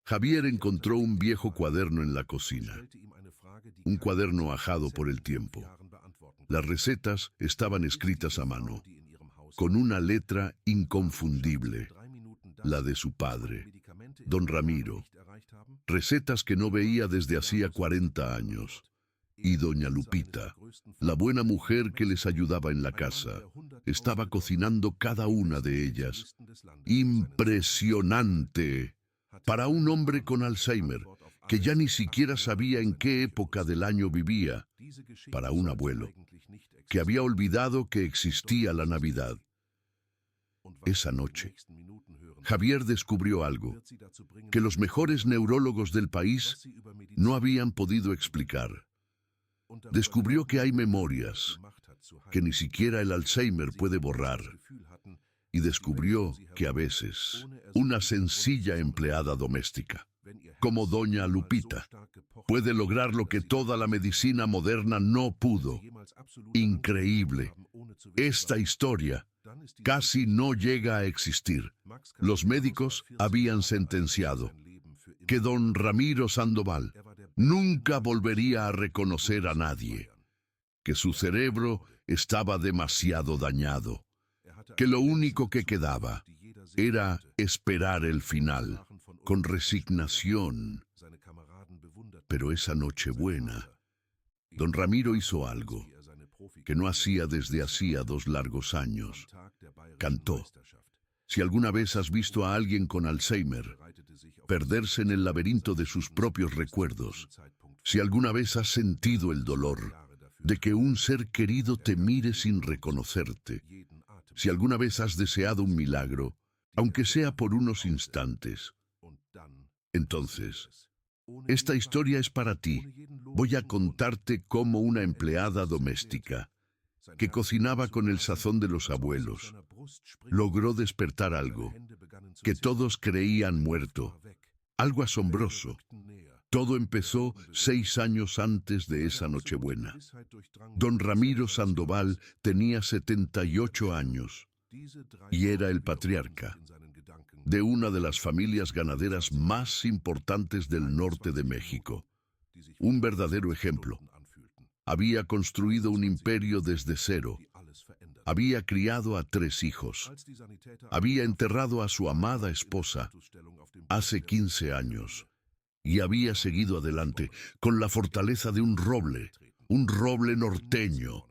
Javier encontró un viejo cuaderno en la cocina, un cuaderno ajado por el tiempo. Las recetas estaban escritas a mano, con una letra inconfundible, la de su padre, don Ramiro. Recetas que no veía desde hacía 40 años. Y doña Lupita, la buena mujer que les ayudaba en la casa, estaba cocinando cada una de ellas. ¡Impresionante! Para un hombre con Alzheimer, que ya ni siquiera sabía en qué época del año vivía. Para un abuelo, que había olvidado que existía la Navidad. Esa noche, Javier descubrió algo que los mejores neurólogos del país no habían podido explicar. Descubrió que hay memorias que ni siquiera el Alzheimer puede borrar. Y descubrió que a veces una sencilla empleada doméstica, como doña Lupita, puede lograr lo que toda la medicina moderna no pudo. Increíble. Esta historia casi no llega a existir. Los médicos habían sentenciado que don Ramiro Sandoval nunca volvería a reconocer a nadie, que su cerebro estaba demasiado dañado, que lo único que quedaba era esperar el final, con resignación. Pero esa Nochebuena, don Ramiro hizo algo que no hacía desde hacía 2 largos años. Cantó. Si alguna vez has visto a alguien con Alzheimer perderse en el laberinto de sus propios recuerdos, si alguna vez has sentido el dolor de que un ser querido te mire sin reconocerte, si alguna vez has deseado un milagro, aunque sea por unos instantes, entonces, esta historia es para ti. Voy a contarte cómo una empleada doméstica, que cocinaba con el sazón de los abuelos, logró despertar algo que todos creían muerto, algo asombroso. Todo empezó 6 años antes de esa Nochebuena. Don Ramiro Sandoval tenía 78 años y era el patriarca de una de las familias ganaderas más importantes del norte de México. Un verdadero ejemplo. Había construido un imperio desde cero. Había criado a 3 hijos. Había enterrado a su amada esposa hace 15 años. Y había seguido adelante con la fortaleza de un roble norteño.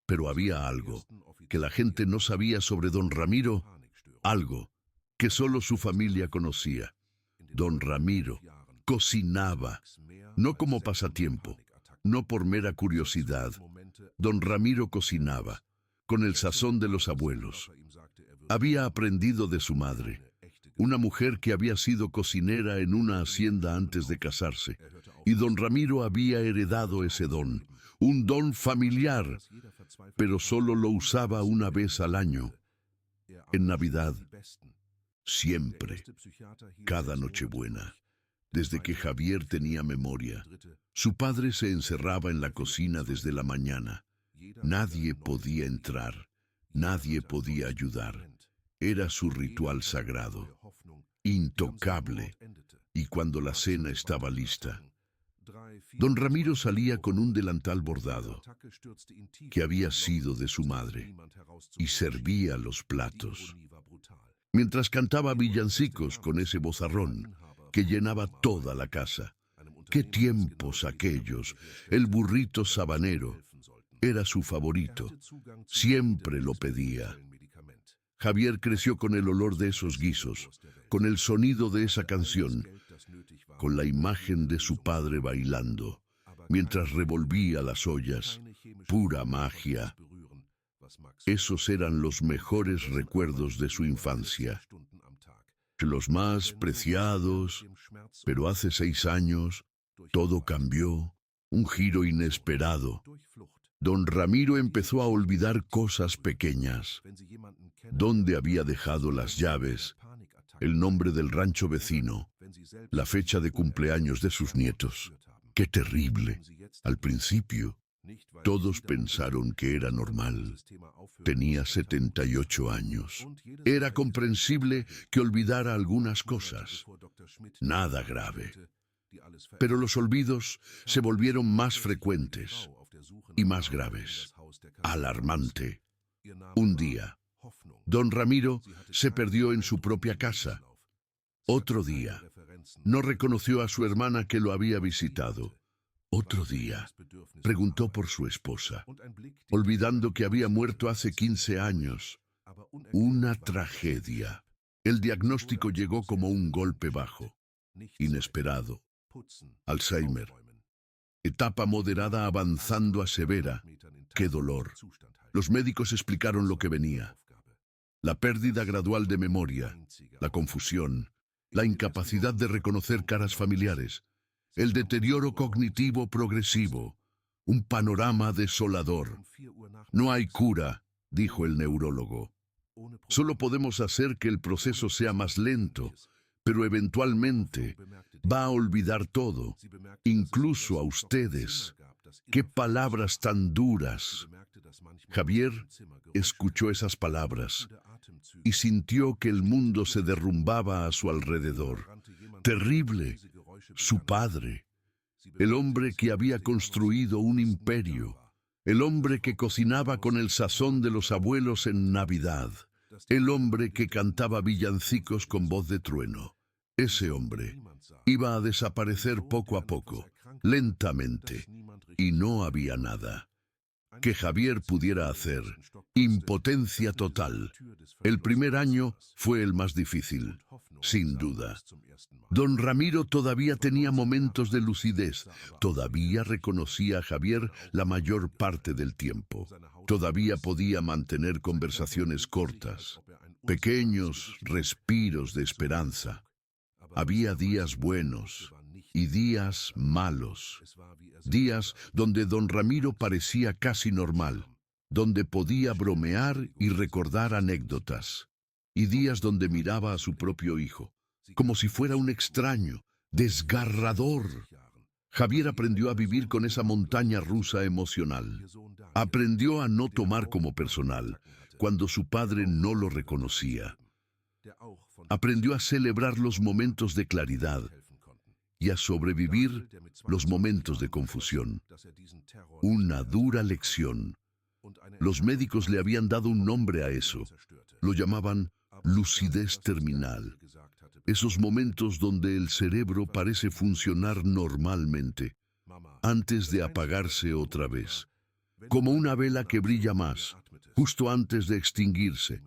Pero había algo que la gente no sabía sobre don Ramiro, algo que solo su familia conocía. Don Ramiro cocinaba, no como pasatiempo, no por mera curiosidad. Don Ramiro cocinaba, con el sazón de los abuelos. Había aprendido de su madre, una mujer que había sido cocinera en una hacienda antes de casarse, y don Ramiro había heredado ese don, un don familiar, pero solo lo usaba una vez al año, en Navidad, siempre, cada Nochebuena. Desde que Javier tenía memoria, su padre se encerraba en la cocina desde la mañana. Nadie podía entrar, nadie podía ayudar. Era su ritual sagrado, intocable, y cuando la cena estaba lista, don Ramiro salía con un delantal bordado, que había sido de su madre, y servía los platos, mientras cantaba villancicos con ese vozarrón que llenaba toda la casa. ¡Qué tiempos aquellos! El burrito sabanero era su favorito, siempre lo pedía. Javier creció con el olor de esos guisos, con el sonido de esa canción, con la imagen de su padre bailando, mientras revolvía las ollas. Pura magia. Esos eran los mejores recuerdos de su infancia, los más preciados. Pero hace 6 años, todo cambió, un giro inesperado. Don Ramiro empezó a olvidar cosas pequeñas. ¿Dónde había dejado las llaves? El nombre del rancho vecino, la fecha de cumpleaños de sus nietos. ¡Qué terrible! Al principio, Todos pensaron que era normal. Tenía 78 años. Era comprensible que olvidara algunas cosas. Nada grave. Pero los olvidos se volvieron más frecuentes y más graves. Alarmante. Un día, don Ramiro se perdió en su propia casa. Otro día, no reconoció a su hermana que lo había visitado. Otro día, preguntó por su esposa, olvidando que había muerto hace 15 años. Una tragedia. El diagnóstico llegó como un golpe bajo, inesperado. Alzheimer. Etapa moderada avanzando a severa. ¡Qué dolor! Los médicos explicaron lo que venía. La pérdida gradual de memoria, la confusión, la incapacidad de reconocer caras familiares, el deterioro cognitivo progresivo, un panorama desolador. No hay cura, dijo el neurólogo. Solo podemos hacer que el proceso sea más lento, pero eventualmente va a olvidar todo, incluso a ustedes. ¡Qué palabras tan duras! Javier escuchó esas palabras y sintió que el mundo se derrumbaba a su alrededor. Terrible. Su padre, el hombre que había construido un imperio, el hombre que cocinaba con el sazón de los abuelos en Navidad, el hombre que cantaba villancicos con voz de trueno. Ese hombre iba a desaparecer poco a poco, lentamente, y no había nada que Javier pudiera hacer. Impotencia total. El primer año fue el más difícil, sin duda. Don Ramiro todavía tenía momentos de lucidez, todavía reconocía a Javier la mayor parte del tiempo, todavía podía mantener conversaciones cortas, pequeños respiros de esperanza. Había días buenos y días malos, días donde don Ramiro parecía casi normal, donde podía bromear y recordar anécdotas, y días donde miraba a su propio hijo, como si fuera un extraño, desgarrador. Javier aprendió a vivir con esa montaña rusa emocional. Aprendió a no tomar como personal cuando su padre no lo reconocía. Aprendió a celebrar los momentos de claridad y a sobrevivir los momentos de confusión. Una dura lección. Los médicos le habían dado un nombre a eso. Lo llamaban lucidez terminal. Esos momentos donde el cerebro parece funcionar normalmente, antes de apagarse otra vez. Como una vela que brilla más, justo antes de extinguirse.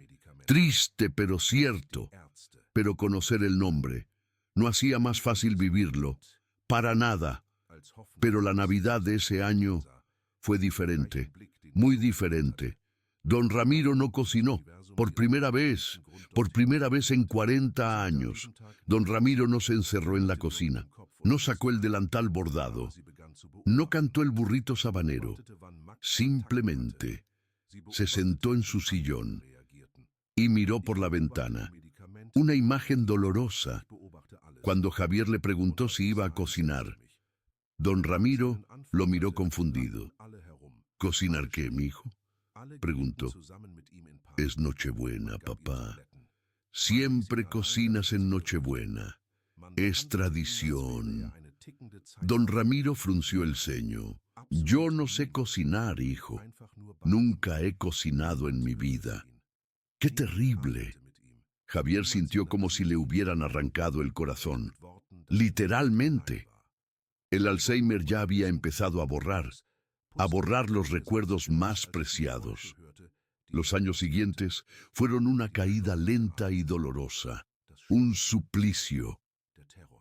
Triste pero cierto. Pero conocer el nombre no hacía más fácil vivirlo, para nada. Pero la Navidad de ese año fue diferente, muy diferente. Don Ramiro no cocinó, por primera vez en 40 años. Don Ramiro no se encerró en la cocina, no sacó el delantal bordado, no cantó el burrito sabanero. Simplemente se sentó en su sillón y miró por la ventana. Una imagen dolorosa. Cuando Javier le preguntó si iba a cocinar, don Ramiro lo miró confundido. ¿Cocinar qué, mijo?, preguntó. Es Nochebuena, papá. Siempre cocinas en Nochebuena. Es tradición. Don Ramiro frunció el ceño. Yo no sé cocinar, hijo. Nunca he cocinado en mi vida. ¡Qué terrible! Javier sintió como si le hubieran arrancado el corazón. Literalmente. El Alzheimer ya había empezado a borrar los recuerdos más preciados. Los años siguientes fueron una caída lenta y dolorosa, un suplicio.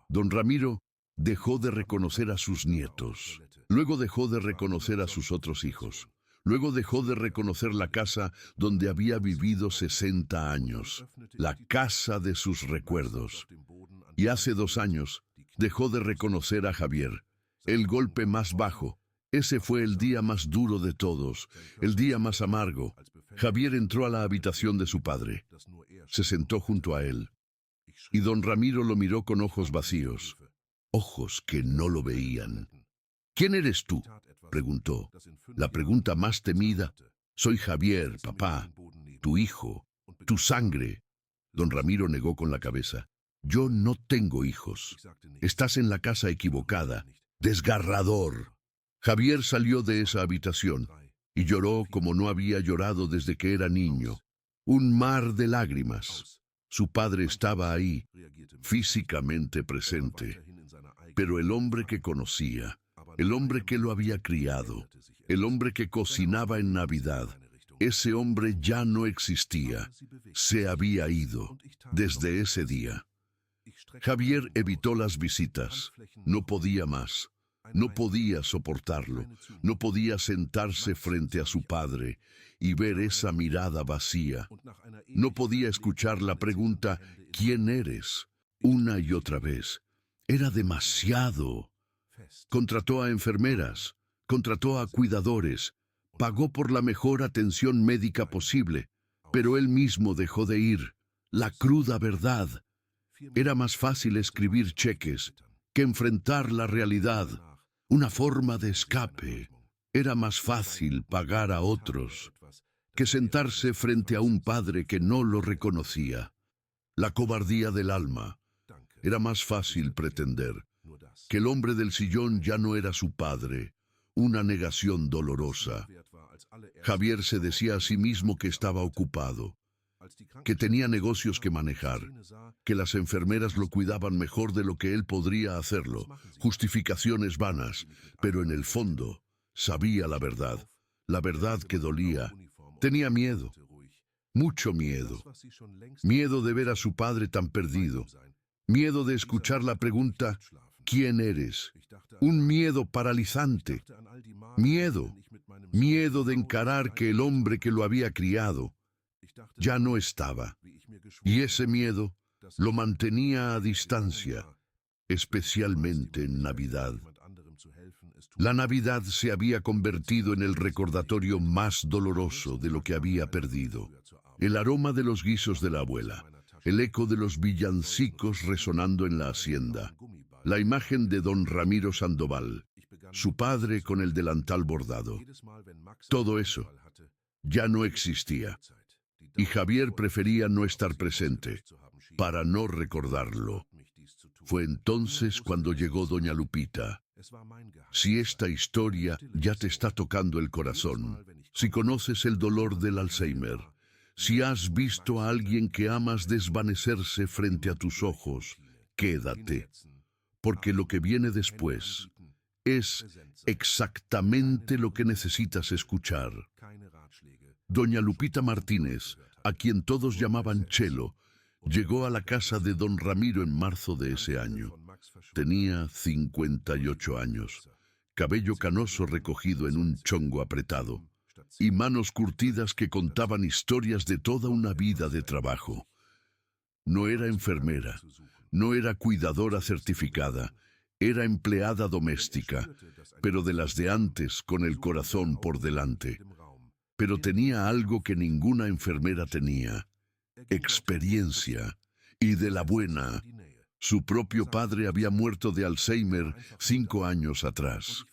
Don Ramiro dejó de reconocer a sus nietos, luego dejó de reconocer a sus otros hijos, luego dejó de reconocer la casa donde había vivido 60 años, la casa de sus recuerdos. Y hace 2 años dejó de reconocer a Javier, el golpe más bajo. Ese fue el día más duro de todos, el día más amargo. Javier entró a la habitación de su padre. Se sentó junto a él. Y don Ramiro lo miró con ojos vacíos, ojos que no lo veían. ¿Quién eres tú?, preguntó. La pregunta más temida. Soy Javier, papá, tu hijo, tu sangre. Don Ramiro negó con la cabeza. Yo no tengo hijos. Estás en la casa equivocada. Desgarrador. Javier salió de esa habitación y lloró como no había llorado desde que era niño. Un mar de lágrimas. Su padre estaba ahí, físicamente presente. Pero el hombre que conocía, el hombre que lo había criado, el hombre que cocinaba en Navidad, ese hombre ya no existía. Se había ido desde ese día. Javier evitó las visitas. No podía más. No podía soportarlo. No podía sentarse frente a su padre y ver esa mirada vacía. No podía escuchar la pregunta, ¿quién eres? Una y otra vez. Era demasiado. Contrató a enfermeras, contrató a cuidadores, pagó por la mejor atención médica posible, pero él mismo dejó de ir. La cruda verdad. Era más fácil escribir cheques que enfrentar la realidad, una forma de escape. Era más fácil pagar a otros que sentarse frente a un padre que no lo reconocía. La cobardía del alma. Era más fácil pretender que el hombre del sillón ya no era su padre, una negación dolorosa. Javier se decía a sí mismo que estaba ocupado, que tenía negocios que manejar, que las enfermeras lo cuidaban mejor de lo que él podría hacerlo, justificaciones vanas, pero en el fondo sabía la verdad que dolía. Tenía miedo, mucho miedo, miedo de ver a su padre tan perdido, miedo de escuchar la pregunta, ¿quién eres? Un miedo paralizante, miedo de encarar que el hombre que lo había criado ya no estaba. Y ese miedo lo mantenía a distancia, especialmente en Navidad. La Navidad se había convertido en el recordatorio más doloroso de lo que había perdido. El aroma de los guisos de la abuela, el eco de los villancicos resonando en la hacienda, la imagen de don Ramiro Sandoval, su padre con el delantal bordado. Todo eso ya no existía. Y Javier prefería no estar presente, para no recordarlo. Fue entonces cuando llegó doña Lupita. Si esta historia ya te está tocando el corazón, si conoces el dolor del Alzheimer, si has visto a alguien que amas desvanecerse frente a tus ojos, quédate, porque lo que viene después es exactamente lo que necesitas escuchar. Doña Lupita Martínez, a quien todos llamaban Chelo, llegó a la casa de don Ramiro en marzo de ese año. Tenía 58 años, cabello canoso recogido en un chongo apretado, y manos curtidas que contaban historias de toda una vida de trabajo. No era enfermera, no era cuidadora certificada, era empleada doméstica, pero de las de antes, con el corazón por delante. Pero tenía algo que ninguna enfermera tenía: experiencia, y de la buena. Su propio padre había muerto de Alzheimer 5 años atrás.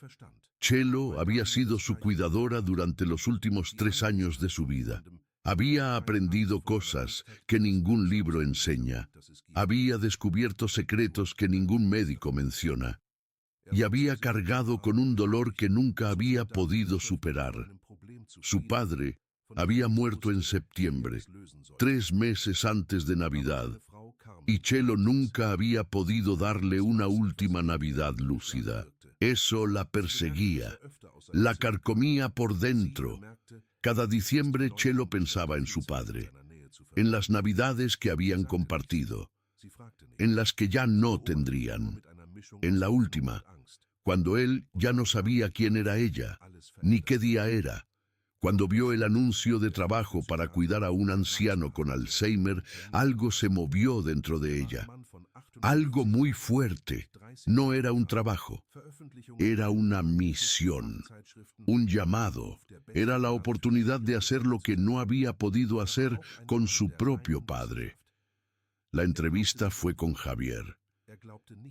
Chelo había sido su cuidadora durante los últimos 3 años de su vida. Había aprendido cosas que ningún libro enseña. Había descubierto secretos que ningún médico menciona. Y había cargado con un dolor que nunca había podido superar. Su padre había muerto en septiembre, 3 meses antes de Navidad, y Chelo nunca había podido darle una última Navidad lúcida. Eso la perseguía, la carcomía por dentro. Cada diciembre Chelo pensaba en su padre, en las Navidades que habían compartido, en las que ya no tendrían, en la última, cuando él ya no sabía quién era ella, ni qué día era. Cuando vio el anuncio de trabajo para cuidar a un anciano con Alzheimer, algo se movió dentro de ella. Algo muy fuerte. No era un trabajo. Era una misión. Un llamado. Era la oportunidad de hacer lo que no había podido hacer con su propio padre. La entrevista fue con Javier.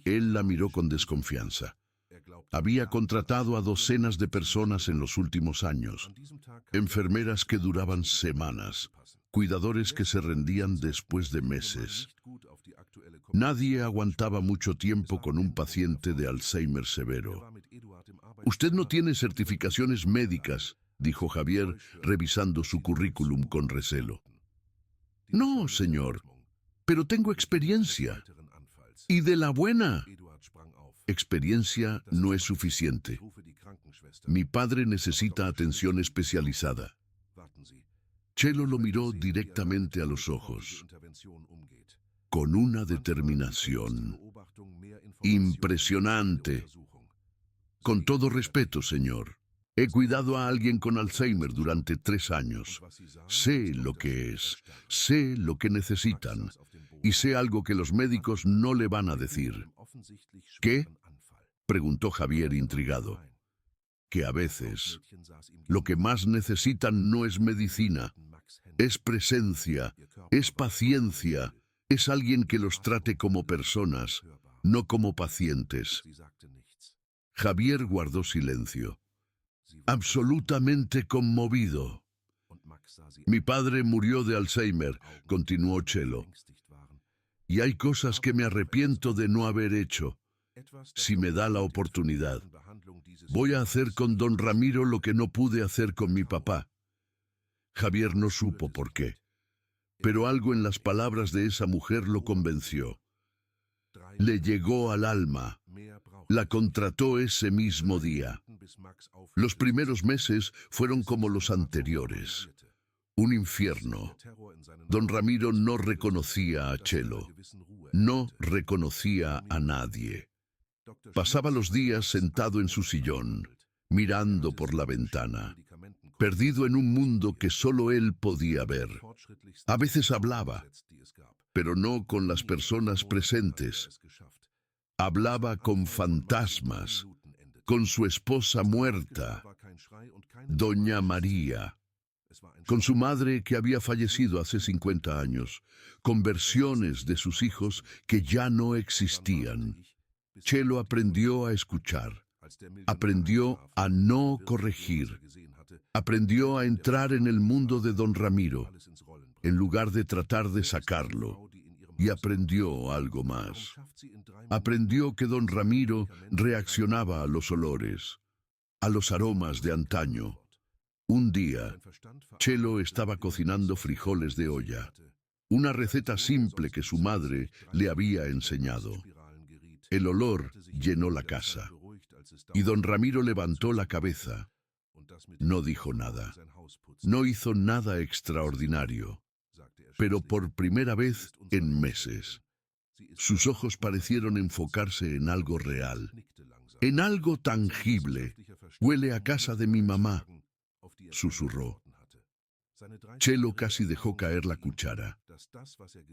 Él la miró con desconfianza. Había contratado a docenas de personas en los últimos años, enfermeras que duraban semanas, cuidadores que se rendían después de meses. Nadie aguantaba mucho tiempo con un paciente de Alzheimer severo. «Usted no tiene certificaciones médicas», dijo Javier, revisando su currículum con recelo. «No, señor, pero tengo experiencia. Y de la buena». «Experiencia no es suficiente. Mi padre necesita atención especializada». Chelo lo miró directamente a los ojos, con una determinación impresionante. «Con todo respeto, señor, he cuidado a alguien con Alzheimer durante 3 años. Sé lo que es, sé lo que necesitan, y sé algo que los médicos no le van a decir». «¿Qué?», preguntó Javier intrigado. «Que a veces lo que más necesitan no es medicina, es presencia, es paciencia, es alguien que los trate como personas, no como pacientes». Javier guardó silencio, absolutamente conmovido. «Mi padre murió de Alzheimer», continuó Chelo, «y hay cosas que me arrepiento de no haber hecho. Si me da la oportunidad, voy a hacer con don Ramiro lo que no pude hacer con mi papá». Javier no supo por qué, pero algo en las palabras de esa mujer lo convenció. Le llegó al alma. La contrató ese mismo día. Los primeros meses fueron como los anteriores. Un infierno. Don Ramiro no reconocía a Chelo. No reconocía a nadie. Pasaba los días sentado en su sillón, mirando por la ventana, perdido en un mundo que solo él podía ver. A veces hablaba, pero no con las personas presentes. Hablaba con fantasmas, con su esposa muerta, Doña María, con su madre que había fallecido hace 50 años, con versiones de sus hijos que ya no existían. Chelo aprendió a escuchar, aprendió a no corregir, aprendió a entrar en el mundo de don Ramiro, en lugar de tratar de sacarlo, y aprendió algo más. Aprendió que don Ramiro reaccionaba a los olores, a los aromas de antaño. Un día, Chelo estaba cocinando frijoles de olla, una receta simple que su madre le había enseñado. El olor llenó la casa, y don Ramiro levantó la cabeza. No dijo nada, no hizo nada extraordinario, pero por primera vez en meses, sus ojos parecieron enfocarse en algo real, en algo tangible. «Huele a casa de mi mamá», susurró. Chelo casi dejó caer la cuchara.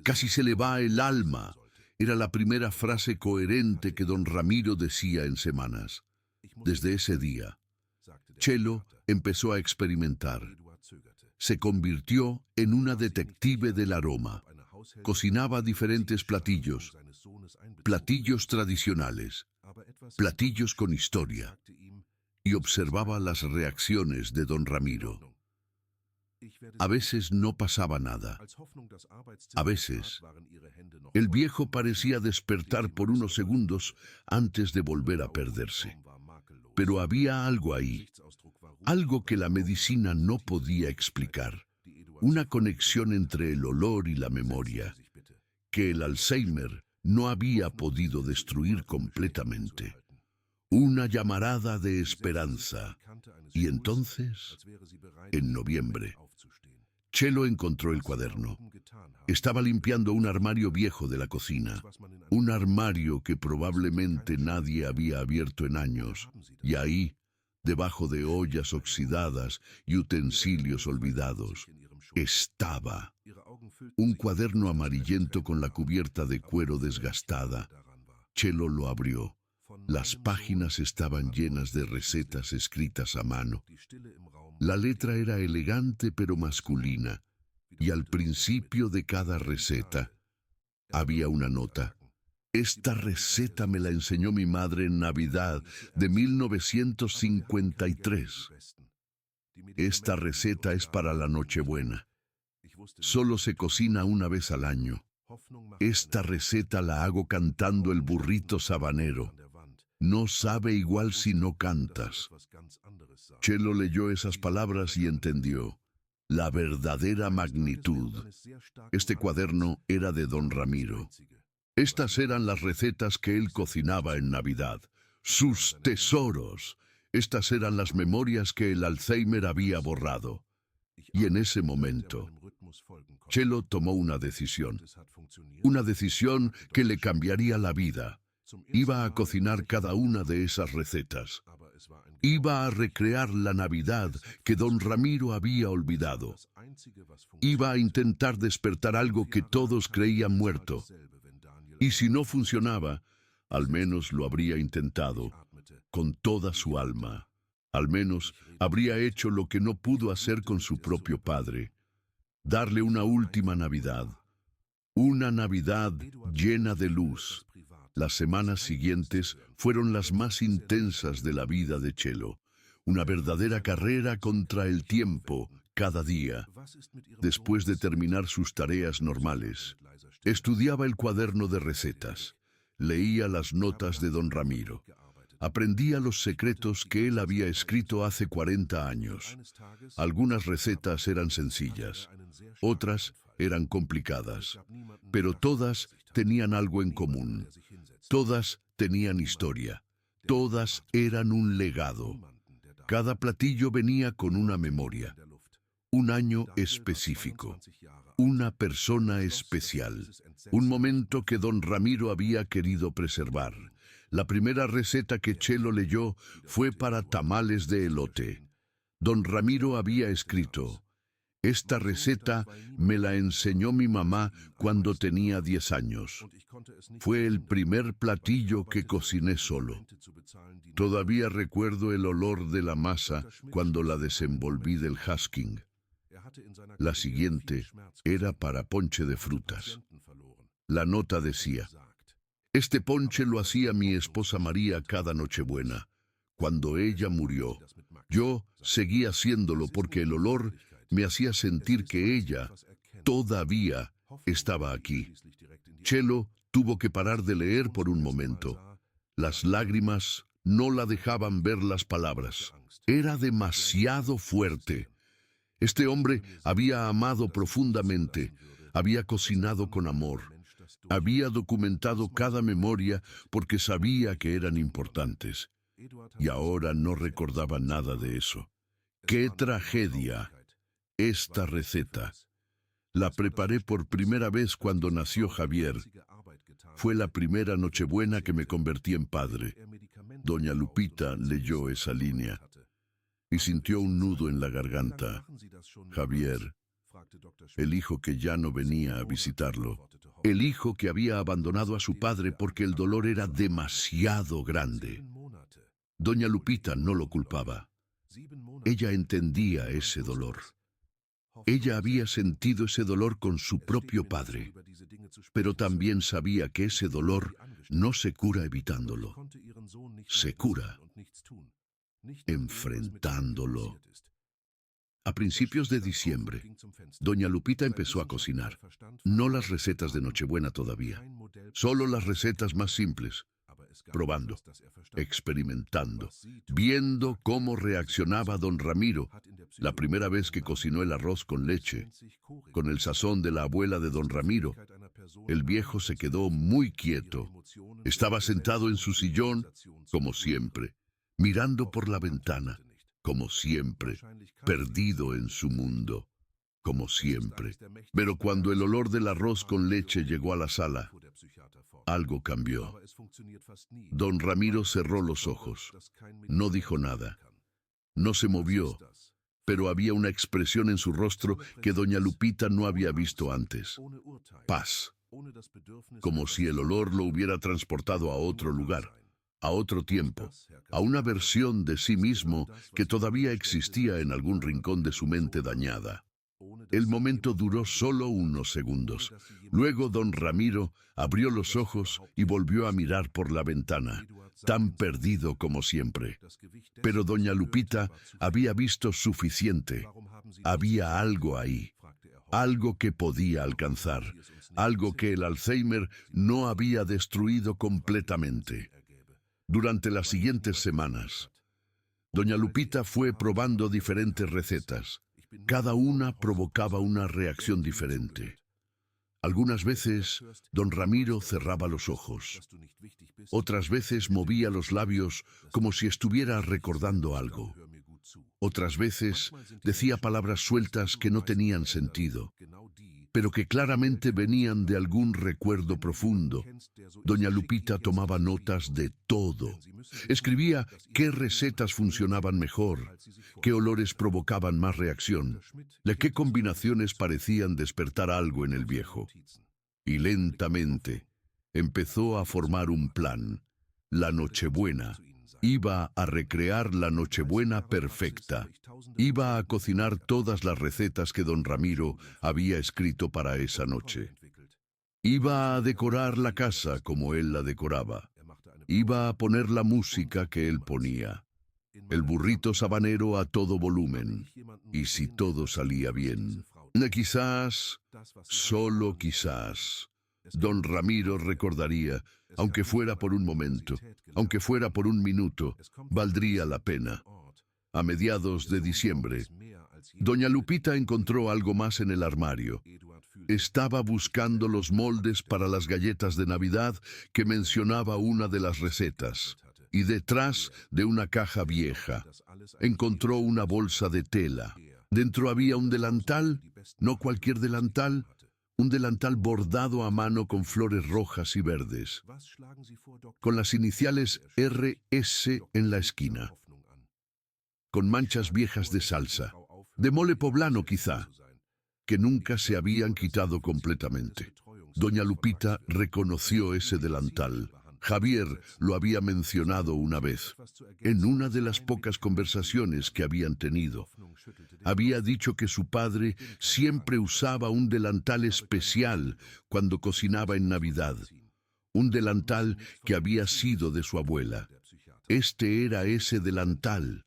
«Casi se le va el alma», era la primera frase coherente que don Ramiro decía en semanas. Desde ese día, Chelo empezó a experimentar. Se convirtió en una detective del aroma. Cocinaba diferentes platillos, platillos tradicionales, platillos con historia, y observaba las reacciones de don Ramiro. A veces no pasaba nada. A veces, el viejo parecía despertar por unos segundos antes de volver a perderse. Pero había algo ahí, algo que la medicina no podía explicar, una conexión entre el olor y la memoria, que el Alzheimer no había podido destruir completamente. Una llamarada de esperanza. Y entonces, en noviembre, Chelo encontró el cuaderno. Estaba limpiando un armario viejo de la cocina, un armario que probablemente nadie había abierto en años, y ahí, debajo de ollas oxidadas y utensilios olvidados, estaba un cuaderno amarillento con la cubierta de cuero desgastada. Chelo lo abrió. Las páginas estaban llenas de recetas escritas a mano. La letra era elegante pero masculina, y al principio de cada receta había una nota. Esta receta me la enseñó mi madre en Navidad de 1953. Esta receta es para la Nochebuena. Solo se cocina una vez al año. Esta receta la hago cantando el burrito sabanero. No sabe igual si no cantas. Chelo leyó esas palabras y entendió la verdadera magnitud. Este cuaderno era de don Ramiro. Estas eran las recetas que él cocinaba en Navidad. Sus tesoros. Estas eran las memorias que el Alzheimer había borrado. Y en ese momento, Chelo tomó una decisión. Una decisión que le cambiaría la vida. Iba a cocinar cada una de esas recetas. Iba a recrear la Navidad que don Ramiro había olvidado. Iba a intentar despertar algo que todos creían muerto. Y si no funcionaba, al menos lo habría intentado con toda su alma. Al menos habría hecho lo que no pudo hacer con su propio padre. Darle una última Navidad. Una Navidad llena de luz. Las semanas siguientes fueron las más intensas de la vida de Chelo. Una verdadera carrera contra el tiempo, cada día. Después de terminar sus tareas normales, estudiaba el cuaderno de recetas. Leía las notas de don Ramiro. Aprendía los secretos que él había escrito hace 40 años. Algunas recetas eran sencillas, otras eran complicadas, pero todas tenían algo en común. Todas tenían historia, todas eran un legado. Cada platillo venía con una memoria, un año específico, una persona especial, un momento que don Ramiro había querido preservar. La primera receta que Chelo leyó fue para tamales de elote. Don Ramiro había escrito: esta receta me la enseñó mi mamá cuando tenía 10 años. Fue el primer platillo que cociné solo. Todavía recuerdo el olor de la masa cuando la desenvolví del husking. La siguiente era para ponche de frutas. La nota decía: este ponche lo hacía mi esposa María cada Nochebuena. Cuando ella murió, yo seguí haciéndolo porque el olor me hacía sentir que ella todavía estaba aquí. Chelo tuvo que parar de leer por un momento. Las lágrimas no la dejaban ver las palabras. Era demasiado fuerte. Este hombre había amado profundamente, había cocinado con amor. Había documentado cada memoria porque sabía que eran importantes. Y ahora no recordaba nada de eso. ¡Qué tragedia! Esta receta. La preparé por primera vez cuando nació Javier. Fue la primera Nochebuena que me convertí en padre. Doña Lupita leyó esa línea y sintió un nudo en la garganta. Javier, el hijo que ya no venía a visitarlo. El hijo que había abandonado a su padre porque el dolor era demasiado grande. Doña Lupita no lo culpaba. Ella entendía ese dolor. Ella había sentido ese dolor con su propio padre, pero también sabía que ese dolor no se cura evitándolo. Se cura enfrentándolo. A principios de diciembre, doña Lupita empezó a cocinar. No las recetas de Nochebuena todavía, solo las recetas más simples. Probando, experimentando, viendo cómo reaccionaba don Ramiro. La primera vez que cocinó el arroz con leche, con el sazón de la abuela de don Ramiro, el viejo se quedó muy quieto. Estaba sentado en su sillón, como siempre, mirando por la ventana, como siempre, perdido en su mundo, como siempre. Pero cuando el olor del arroz con leche llegó a la sala, algo cambió. Don Ramiro cerró los ojos. No dijo nada. No se movió, pero había una expresión en su rostro que doña Lupita no había visto antes. Paz. Como si el olor lo hubiera transportado a otro lugar, a otro tiempo, a una versión de sí mismo que todavía existía en algún rincón de su mente dañada. El momento duró solo unos segundos. Luego don Ramiro abrió los ojos y volvió a mirar por la ventana, tan perdido como siempre. Pero doña Lupita había visto suficiente. Había algo ahí, algo que podía alcanzar, algo que el Alzheimer no había destruido completamente. Durante las siguientes semanas, doña Lupita fue probando diferentes recetas. Cada una provocaba una reacción diferente. Algunas veces, don Ramiro cerraba los ojos. Otras veces movía los labios como si estuviera recordando algo. Otras veces decía palabras sueltas que no tenían sentido, pero que claramente venían de algún recuerdo profundo. Doña Lupita tomaba notas de todo. Escribía qué recetas funcionaban mejor, qué olores provocaban más reacción, de qué combinaciones parecían despertar algo en el viejo. Y lentamente empezó a formar un plan. La Nochebuena. Iba a recrear la Nochebuena perfecta. Iba a cocinar todas las recetas que don Ramiro había escrito para esa noche. Iba a decorar la casa como él la decoraba. Iba a poner la música que él ponía. El burrito sabanero a todo volumen. Y si todo salía bien, quizás, solo quizás, don Ramiro recordaría, aunque fuera por un momento, aunque fuera por un minuto, valdría la pena. A mediados de diciembre, doña Lupita encontró algo más en el armario. Estaba buscando los moldes para las galletas de Navidad que mencionaba una de las recetas. Y detrás de una caja vieja, encontró una bolsa de tela. Dentro había un delantal, no cualquier delantal, un delantal bordado a mano con flores rojas y verdes, con las iniciales RS en la esquina, con manchas viejas de salsa, de mole poblano quizá, que nunca se habían quitado completamente. Doña Lupita reconoció ese delantal. Javier lo había mencionado una vez, en una de las pocas conversaciones que habían tenido. Había dicho que su padre siempre usaba un delantal especial cuando cocinaba en Navidad, un delantal que había sido de su abuela. Este era ese delantal.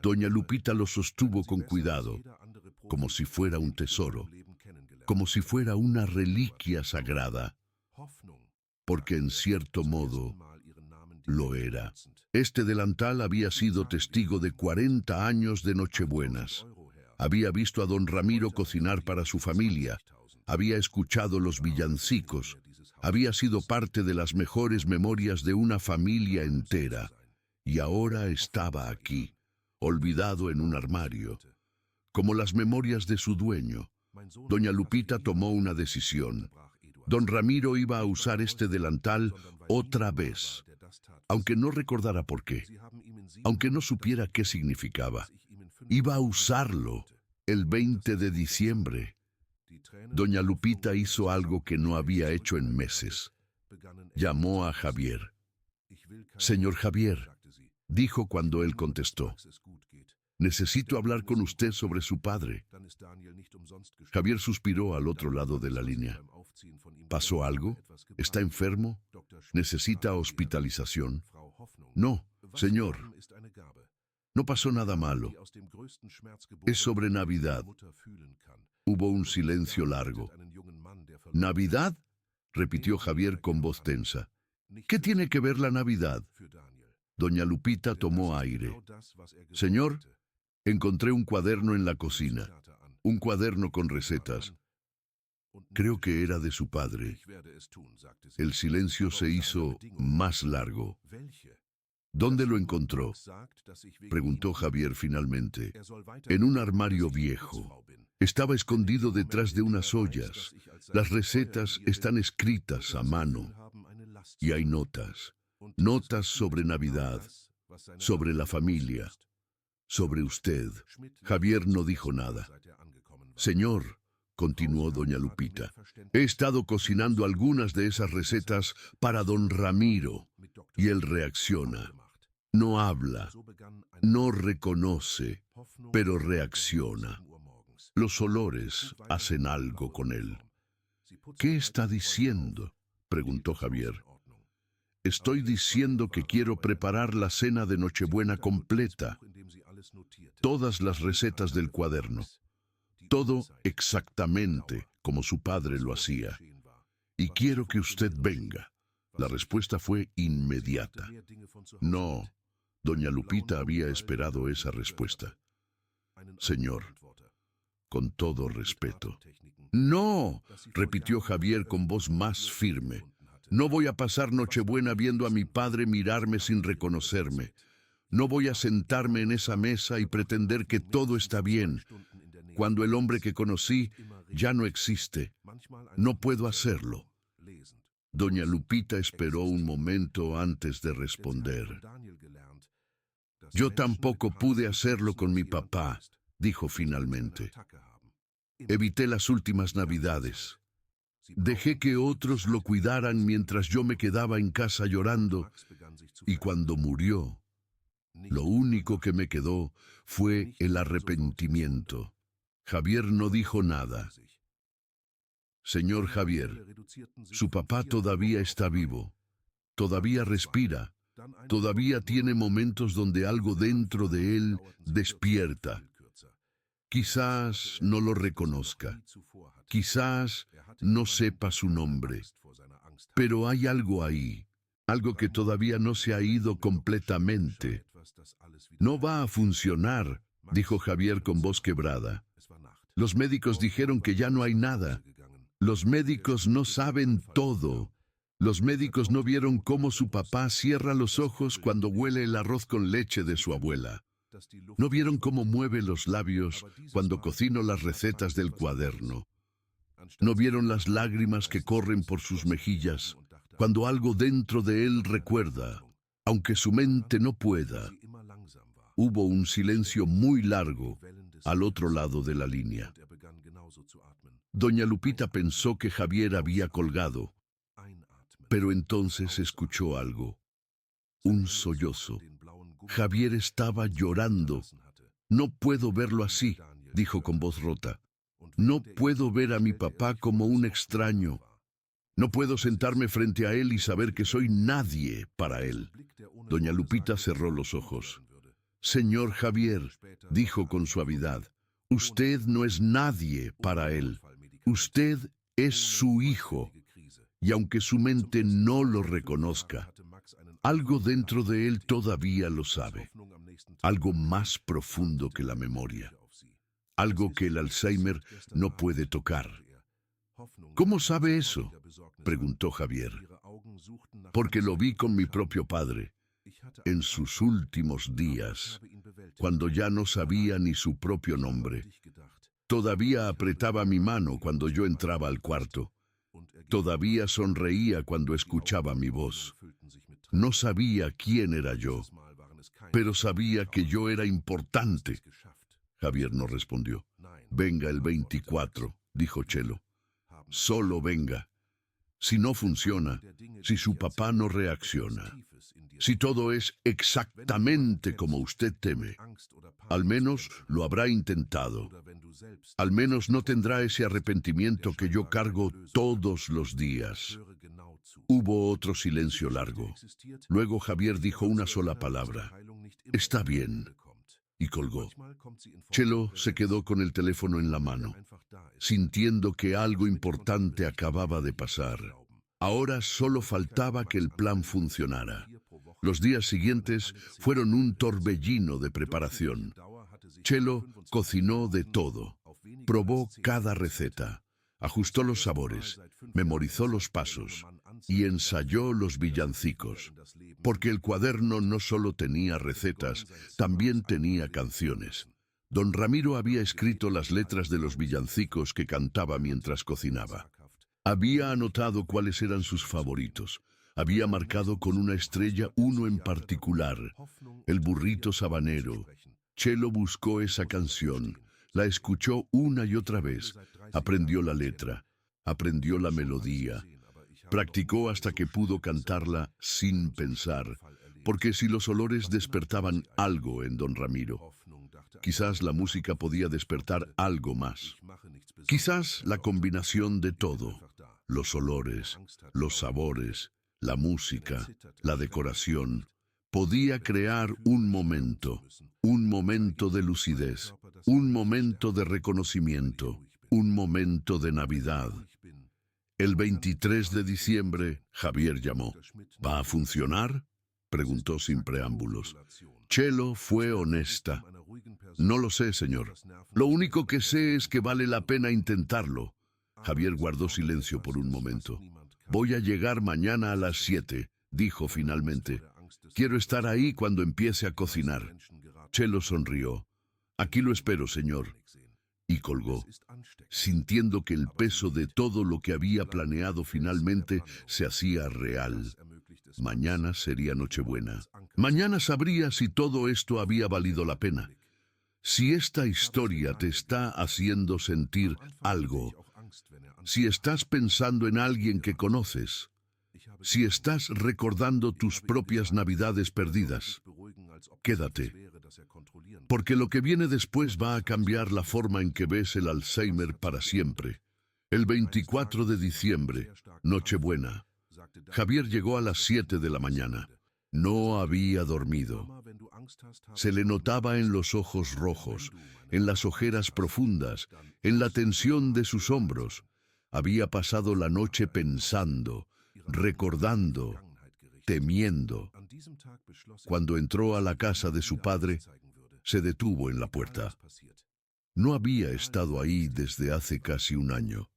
Doña Lupita lo sostuvo con cuidado, como si fuera un tesoro, como si fuera una reliquia sagrada, porque en cierto modo lo era. Este delantal había sido testigo de 40 años de Nochebuenas. Había visto a don Ramiro cocinar para su familia, había escuchado los villancicos, había sido parte de las mejores memorias de una familia entera, y ahora estaba aquí, olvidado en un armario, como las memorias de su dueño. Doña Lupita tomó una decisión. Don Ramiro iba a usar este delantal otra vez, aunque no recordara por qué, aunque no supiera qué significaba. Iba a usarlo el 20 de diciembre. Doña Lupita hizo algo que no había hecho en meses. Llamó a Javier. «Señor Javier», dijo cuando él contestó, «necesito hablar con usted sobre su padre». Javier suspiró al otro lado de la línea. «¿Pasó algo? ¿Está enfermo? ¿Necesita hospitalización?» «No, señor. No pasó nada malo. Es sobre Navidad». Hubo un silencio largo. «¿Navidad?», repitió Javier con voz tensa. «¿Qué tiene que ver la Navidad?». Doña Lupita tomó aire. «Señor, encontré un cuaderno en la cocina, un cuaderno con recetas. Creo que era de su padre». El silencio se hizo más largo. «¿Dónde lo encontró?», preguntó Javier finalmente. «En un armario viejo. Estaba escondido detrás de unas ollas. Las recetas están escritas a mano. Y hay notas. Notas sobre Navidad, sobre la familia, sobre usted». Javier no dijo nada. «Señor», continuó doña Lupita, «he estado cocinando algunas de esas recetas para don Ramiro, y él reacciona. No habla, no reconoce, pero reacciona. Los olores hacen algo con él. ¿Qué está diciendo?, preguntó Javier. Estoy diciendo que quiero preparar la cena de Nochebuena completa. Todas las recetas del cuaderno. Todo exactamente como su padre lo hacía. Y quiero que usted venga. La respuesta fue inmediata. No, doña Lupita había esperado esa respuesta. Señor, con todo respeto. No, repitió Javier con voz más firme. No voy a pasar Nochebuena viendo a mi padre mirarme sin reconocerme. No voy a sentarme en esa mesa y pretender que todo está bien, cuando el hombre que conocí ya no existe. No puedo hacerlo. Doña Lupita esperó un momento antes de responder. Yo tampoco pude hacerlo con mi papá, dijo finalmente. Evité las últimas Navidades. Dejé que otros lo cuidaran mientras yo me quedaba en casa llorando, y cuando murió, lo único que me quedó fue el arrepentimiento. Javier no dijo nada. Señor Javier, su papá todavía está vivo, todavía respira, todavía tiene momentos donde algo dentro de él despierta. Quizás no lo reconozca, quizás no sepa su nombre, pero hay algo ahí, algo que todavía no se ha ido completamente. No va a funcionar, dijo Javier con voz quebrada. Los médicos dijeron que ya no hay nada. Los médicos no saben todo. Los médicos no vieron cómo su papá cierra los ojos cuando huele el arroz con leche de su abuela. No vieron cómo mueve los labios cuando cocino las recetas del cuaderno. No vieron las lágrimas que corren por sus mejillas cuando algo dentro de él recuerda, aunque su mente no pueda. Hubo un silencio muy largo al otro lado de la línea. Doña Lupita pensó que Javier había colgado, pero entonces escuchó algo. Un sollozo. Javier estaba llorando. No puedo verlo así, dijo con voz rota. No puedo ver a mi papá como un extraño. No puedo sentarme frente a él y saber que soy nadie para él. Doña Lupita cerró los ojos. Señor Javier, dijo con suavidad, usted no es nadie para él. Usted es su hijo. Y aunque su mente no lo reconozca, algo dentro de él todavía lo sabe. Algo más profundo que la memoria. Algo que el Alzheimer no puede tocar. ¿Cómo sabe eso?, preguntó Javier. Porque lo vi con mi propio padre, en sus últimos días, cuando ya no sabía ni su propio nombre. Todavía apretaba mi mano cuando yo entraba al cuarto. Todavía sonreía cuando escuchaba mi voz. No sabía quién era yo, pero sabía que yo era importante. Javier no respondió. Venga el 24, dijo Chelo. Solo venga. Si no funciona, si su papá no reacciona, si todo es exactamente como usted teme, al menos lo habrá intentado. Al menos no tendrá ese arrepentimiento que yo cargo todos los días. Hubo otro silencio largo. Luego Javier dijo una sola palabra. Está bien. Y colgó. Chelo se quedó con el teléfono en la mano, sintiendo que algo importante acababa de pasar. Ahora solo faltaba que el plan funcionara. Los días siguientes fueron un torbellino de preparación. Chelo cocinó de todo, probó cada receta, ajustó los sabores, memorizó los pasos y ensayó los villancicos, porque el cuaderno no solo tenía recetas, también tenía canciones. Don Ramiro había escrito las letras de los villancicos que cantaba mientras cocinaba. Había anotado cuáles eran sus favoritos. Había marcado con una estrella uno en particular, el burrito sabanero. Chelo buscó esa canción, la escuchó una y otra vez, aprendió la letra, aprendió la melodía, practicó hasta que pudo cantarla sin pensar, porque si los olores despertaban algo en don Ramiro. Quizás la música podía despertar algo más. Quizás la combinación de todo, los olores, los sabores, la música, la decoración, podía crear un momento de lucidez, un momento de reconocimiento, un momento de Navidad. El 23 de diciembre, Javier llamó. ¿Va a funcionar?, preguntó sin preámbulos. Chelo fue honesta. No lo sé, señor. Lo único que sé es que vale la pena intentarlo. Javier guardó silencio por un momento. Voy a llegar mañana a las 7, dijo finalmente. Quiero estar ahí cuando empiece a cocinar. Chelo sonrió. Aquí lo espero, señor. Y colgó, sintiendo que el peso de todo lo que había planeado finalmente se hacía real. Mañana sería Nochebuena. Mañana sabría si todo esto había valido la pena. Si esta historia te está haciendo sentir algo, si estás pensando en alguien que conoces, si estás recordando tus propias Navidades perdidas, quédate, porque lo que viene después va a cambiar la forma en que ves el Alzheimer para siempre. El 24 de diciembre, Nochebuena. Javier llegó a las 7 de la mañana. No había dormido. Se le notaba en los ojos rojos, en las ojeras profundas, en la tensión de sus hombros. Había pasado la noche pensando, recordando, temiendo. Cuando entró a la casa de su padre, se detuvo en la puerta. No había estado ahí desde hace casi un año.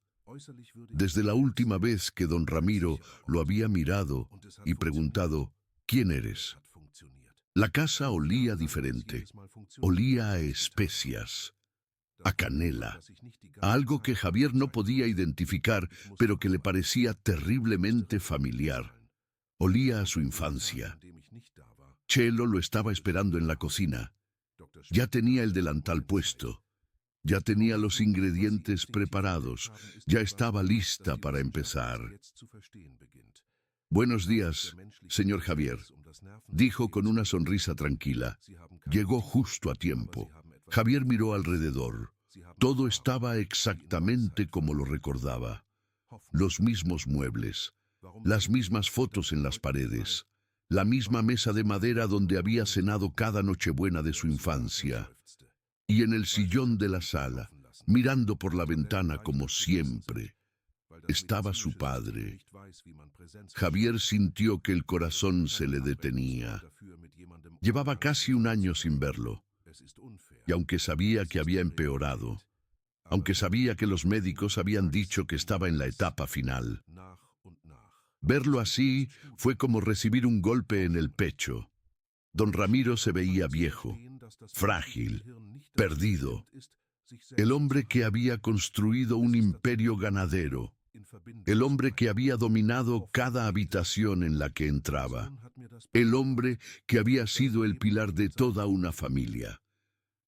Desde la última vez que don Ramiro lo había mirado y preguntado, ¿quién eres? La casa olía diferente. Olía a especias, a canela, a algo que Javier no podía identificar, pero que le parecía terriblemente familiar. Olía a su infancia. Chelo lo estaba esperando en la cocina. Ya tenía el delantal puesto. Ya tenía los ingredientes preparados. Ya estaba lista para empezar. Buenos días, señor Javier, dijo con una sonrisa tranquila. Llegó justo a tiempo. Javier miró alrededor. Todo estaba exactamente como lo recordaba. Los mismos muebles, las mismas fotos en las paredes, la misma mesa de madera donde había cenado cada Nochebuena de su infancia. Y en el sillón de la sala, mirando por la ventana como siempre, estaba su padre. Javier sintió que el corazón se le detenía. Llevaba casi un año sin verlo, y aunque sabía que había empeorado, aunque sabía que los médicos habían dicho que estaba en la etapa final, verlo así fue como recibir un golpe en el pecho. Don Ramiro se veía viejo, frágil, perdido. El hombre que había construido un imperio ganadero. El hombre que había dominado cada habitación en la que entraba. El hombre que había sido el pilar de toda una familia.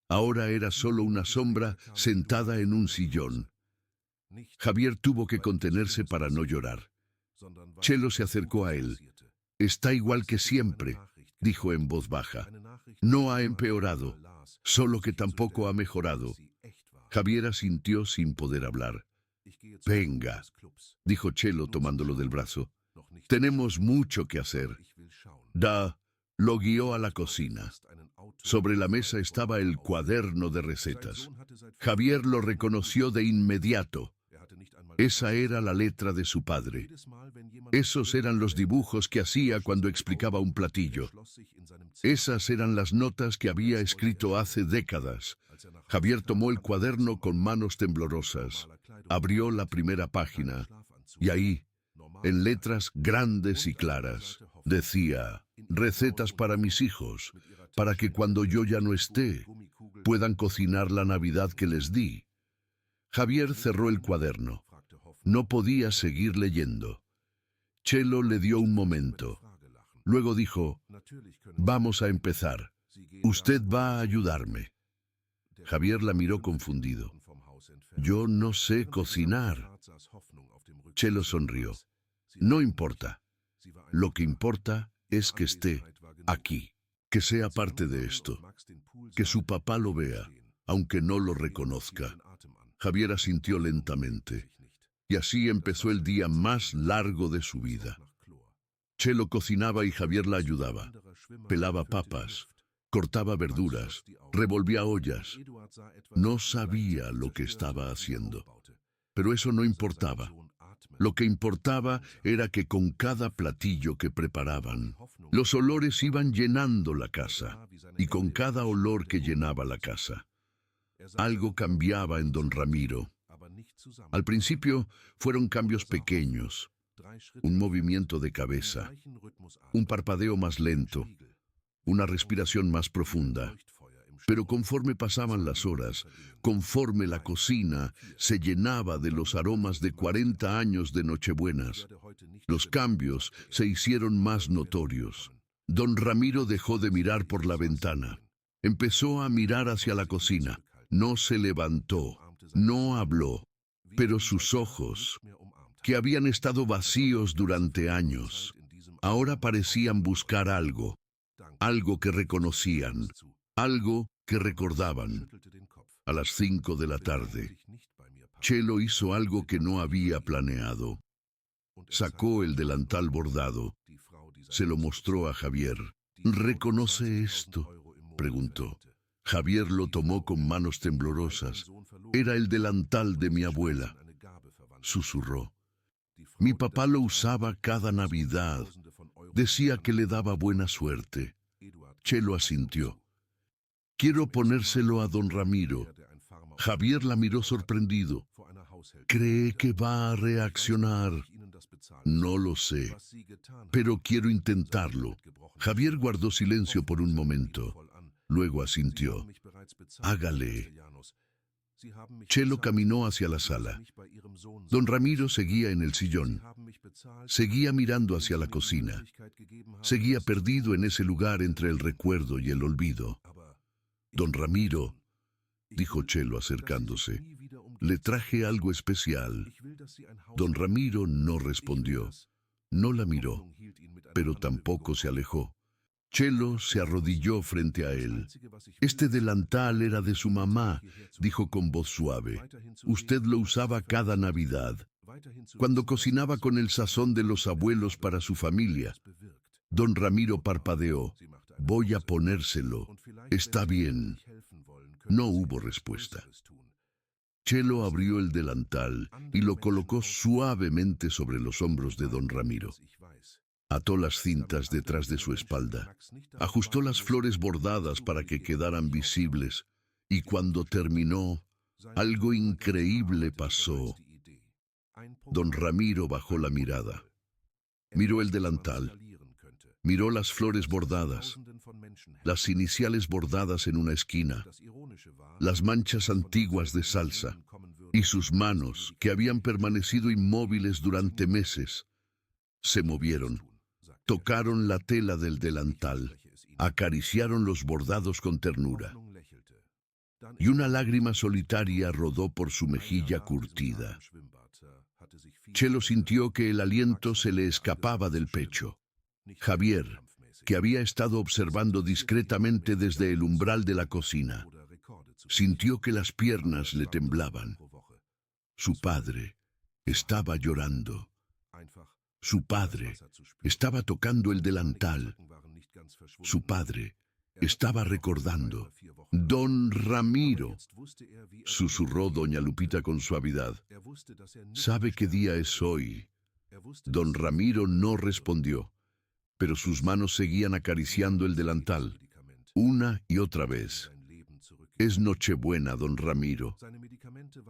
Ahora era solo una sombra sentada en un sillón. Javier tuvo que contenerse para no llorar. Chelo se acercó a él. Está igual que siempre, dijo en voz baja. No ha empeorado, solo que tampoco ha mejorado. Javier asintió sin poder hablar. Venga, dijo Chelo tomándolo del brazo. Tenemos mucho que hacer. Lo guió a la cocina. Sobre la mesa estaba el cuaderno de recetas. Javier lo reconoció de inmediato. Esa era la letra de su padre. Esos eran los dibujos que hacía cuando explicaba un platillo. Esas eran las notas que había escrito hace décadas. Javier tomó el cuaderno con manos temblorosas. Abrió la primera página y ahí, en letras grandes y claras, decía: recetas para mis hijos, para que cuando yo ya no esté, puedan cocinar la Navidad que les di. Javier cerró el cuaderno. No podía seguir leyendo. Chelo le dio un momento. Luego dijo: vamos a empezar. Usted va a ayudarme. Javier la miró confundido. Yo no sé cocinar. Chelo sonrió. No importa. Lo que importa es que esté aquí. Que sea parte de esto, que su papá lo vea, aunque no lo reconozca. Javier asintió lentamente, y así empezó el día más largo de su vida. Chelo cocinaba y Javier la ayudaba. Pelaba papas, cortaba verduras, revolvía ollas. No sabía lo que estaba haciendo, pero eso no importaba. Lo que importaba era que con cada platillo que preparaban, los olores iban llenando la casa, y con cada olor que llenaba la casa, algo cambiaba en don Ramiro. Al principio fueron cambios pequeños, un movimiento de cabeza, un parpadeo más lento, una respiración más profunda. Pero conforme pasaban las horas, conforme la cocina se llenaba de los aromas de 40 años de Nochebuenas, los cambios se hicieron más notorios. Don Ramiro dejó de mirar por la ventana. Empezó a mirar hacia la cocina. No se levantó, no habló, pero sus ojos, que habían estado vacíos durante años, ahora parecían buscar algo, algo que reconocían, algo que recordaban. A las 5 de la tarde, Chelo hizo algo que no había planeado. Sacó el delantal bordado, se lo mostró a Javier. ¿Reconoce esto?, preguntó. Javier lo tomó con manos temblorosas. Era el delantal de mi abuela, susurró. Mi papá lo usaba cada Navidad. Decía que le daba buena suerte. Chelo asintió. Quiero ponérselo a don Ramiro. Javier la miró sorprendido. ¿Cree que va a reaccionar? No lo sé, pero quiero intentarlo. Javier guardó silencio por un momento. Luego asintió. Hágale. Chelo caminó hacia la sala. Don Ramiro seguía en el sillón. Seguía mirando hacia la cocina. Seguía perdido en ese lugar entre el recuerdo y el olvido. Don Ramiro, dijo Chelo acercándose, le traje algo especial. Don Ramiro no respondió. No la miró, pero tampoco se alejó. Chelo se arrodilló frente a él. Este delantal era de su mamá, dijo con voz suave. Usted lo usaba cada Navidad, cuando cocinaba con el sazón de los abuelos para su familia. Don Ramiro parpadeó. Voy a ponérselo. Está bien. No hubo respuesta. Chelo abrió el delantal y lo colocó suavemente sobre los hombros de don Ramiro. Ató las cintas detrás de su espalda, ajustó las flores bordadas para que quedaran visibles, y cuando terminó, algo increíble pasó. Don Ramiro bajó la mirada. Miró el delantal. Miró las flores bordadas, las iniciales bordadas en una esquina, las manchas antiguas de salsa, y sus manos, que habían permanecido inmóviles durante meses, se movieron, tocaron la tela del delantal, acariciaron los bordados con ternura, y una lágrima solitaria rodó por su mejilla curtida. Chelo sintió que el aliento se le escapaba del pecho. Javier, que había estado observando discretamente desde el umbral de la cocina, sintió que las piernas le temblaban. Su padre estaba llorando. Su padre estaba tocando el delantal. Su padre estaba recordando. Don Ramiro, susurró doña Lupita con suavidad. ¿Sabe qué día es hoy? Don Ramiro no respondió, pero sus manos seguían acariciando el delantal, una y otra vez. Es Nochebuena, don Ramiro,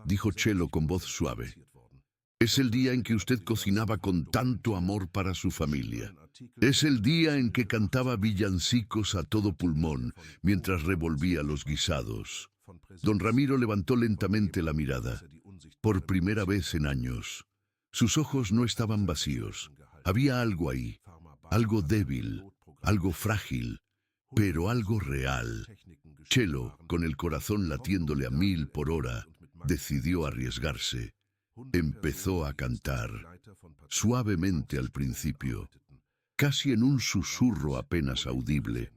dijo Chelo con voz suave. Es el día en que usted cocinaba con tanto amor para su familia. Es el día en que cantaba villancicos a todo pulmón mientras revolvía los guisados. Don Ramiro levantó lentamente la mirada. Por primera vez en años, sus ojos no estaban vacíos. Había algo ahí. Algo débil, algo frágil, pero algo real. Chelo, con el corazón latiéndole a 1000 por hora, decidió arriesgarse. Empezó a cantar, suavemente al principio, casi en un susurro apenas audible.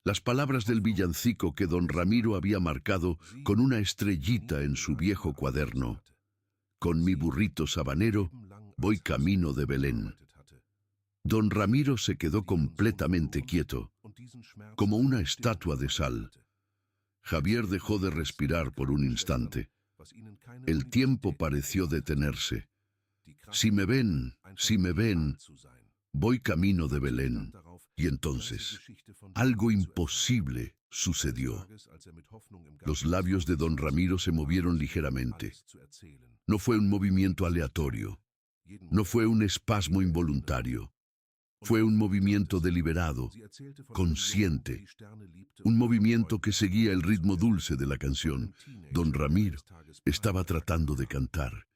Las palabras del villancico que don Ramiro había marcado con una estrellita en su viejo cuaderno. Con mi burrito sabanero, voy camino de Belén. Don Ramiro se quedó completamente quieto, como una estatua de sal. Javier dejó de respirar por un instante. El tiempo pareció detenerse. Si me ven, voy camino de Belén. Y entonces, algo imposible sucedió. Los labios de don Ramiro se movieron ligeramente. No fue un movimiento aleatorio. No fue un espasmo involuntario. Fue un movimiento deliberado, consciente, un movimiento que seguía el ritmo dulce de la canción. Don Ramiro estaba tratando de cantar.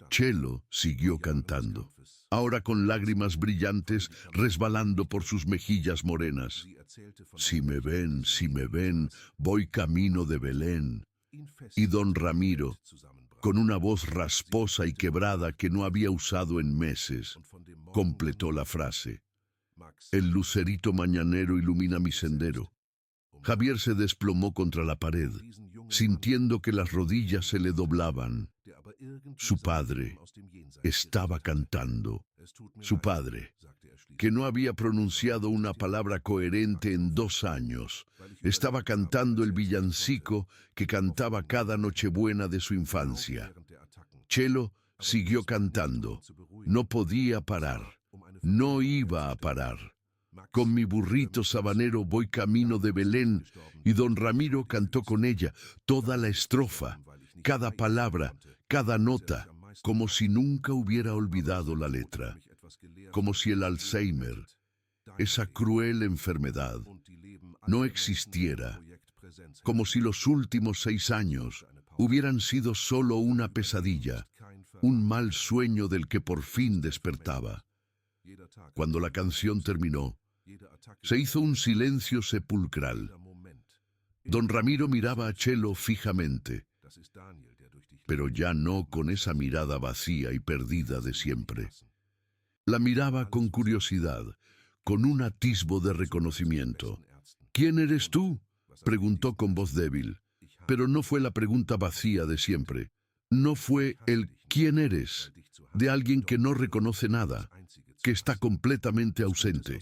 Chelo siguió cantando, ahora con lágrimas brillantes resbalando por sus mejillas morenas. Si me ven, voy camino de Belén. Y don Ramiro, con una voz rasposa y quebrada que no había usado en meses, completó la frase. El lucerito mañanero ilumina mi sendero. Javier se desplomó contra la pared, sintiendo que las rodillas se le doblaban. Su padre estaba cantando. Su padre, que no había pronunciado una palabra coherente en 2 años, estaba cantando el villancico que cantaba cada Nochebuena de su infancia. Chelo siguió cantando. No podía parar. No iba a parar. Con mi burrito sabanero voy camino de Belén, y don Ramiro cantó con ella toda la estrofa, cada palabra, cada nota, como si nunca hubiera olvidado la letra, como si el Alzheimer, esa cruel enfermedad, no existiera, como si los últimos 6 años hubieran sido solo una pesadilla, un mal sueño del que por fin despertaba. Cuando la canción terminó, se hizo un silencio sepulcral. Don Ramiro miraba a Chelo fijamente, pero ya no con esa mirada vacía y perdida de siempre. La miraba con curiosidad, con un atisbo de reconocimiento. ¿Quién eres tú?, preguntó con voz débil, pero no fue la pregunta vacía de siempre. No fue el ¿quién eres?, de alguien que no reconoce nada, que está completamente ausente.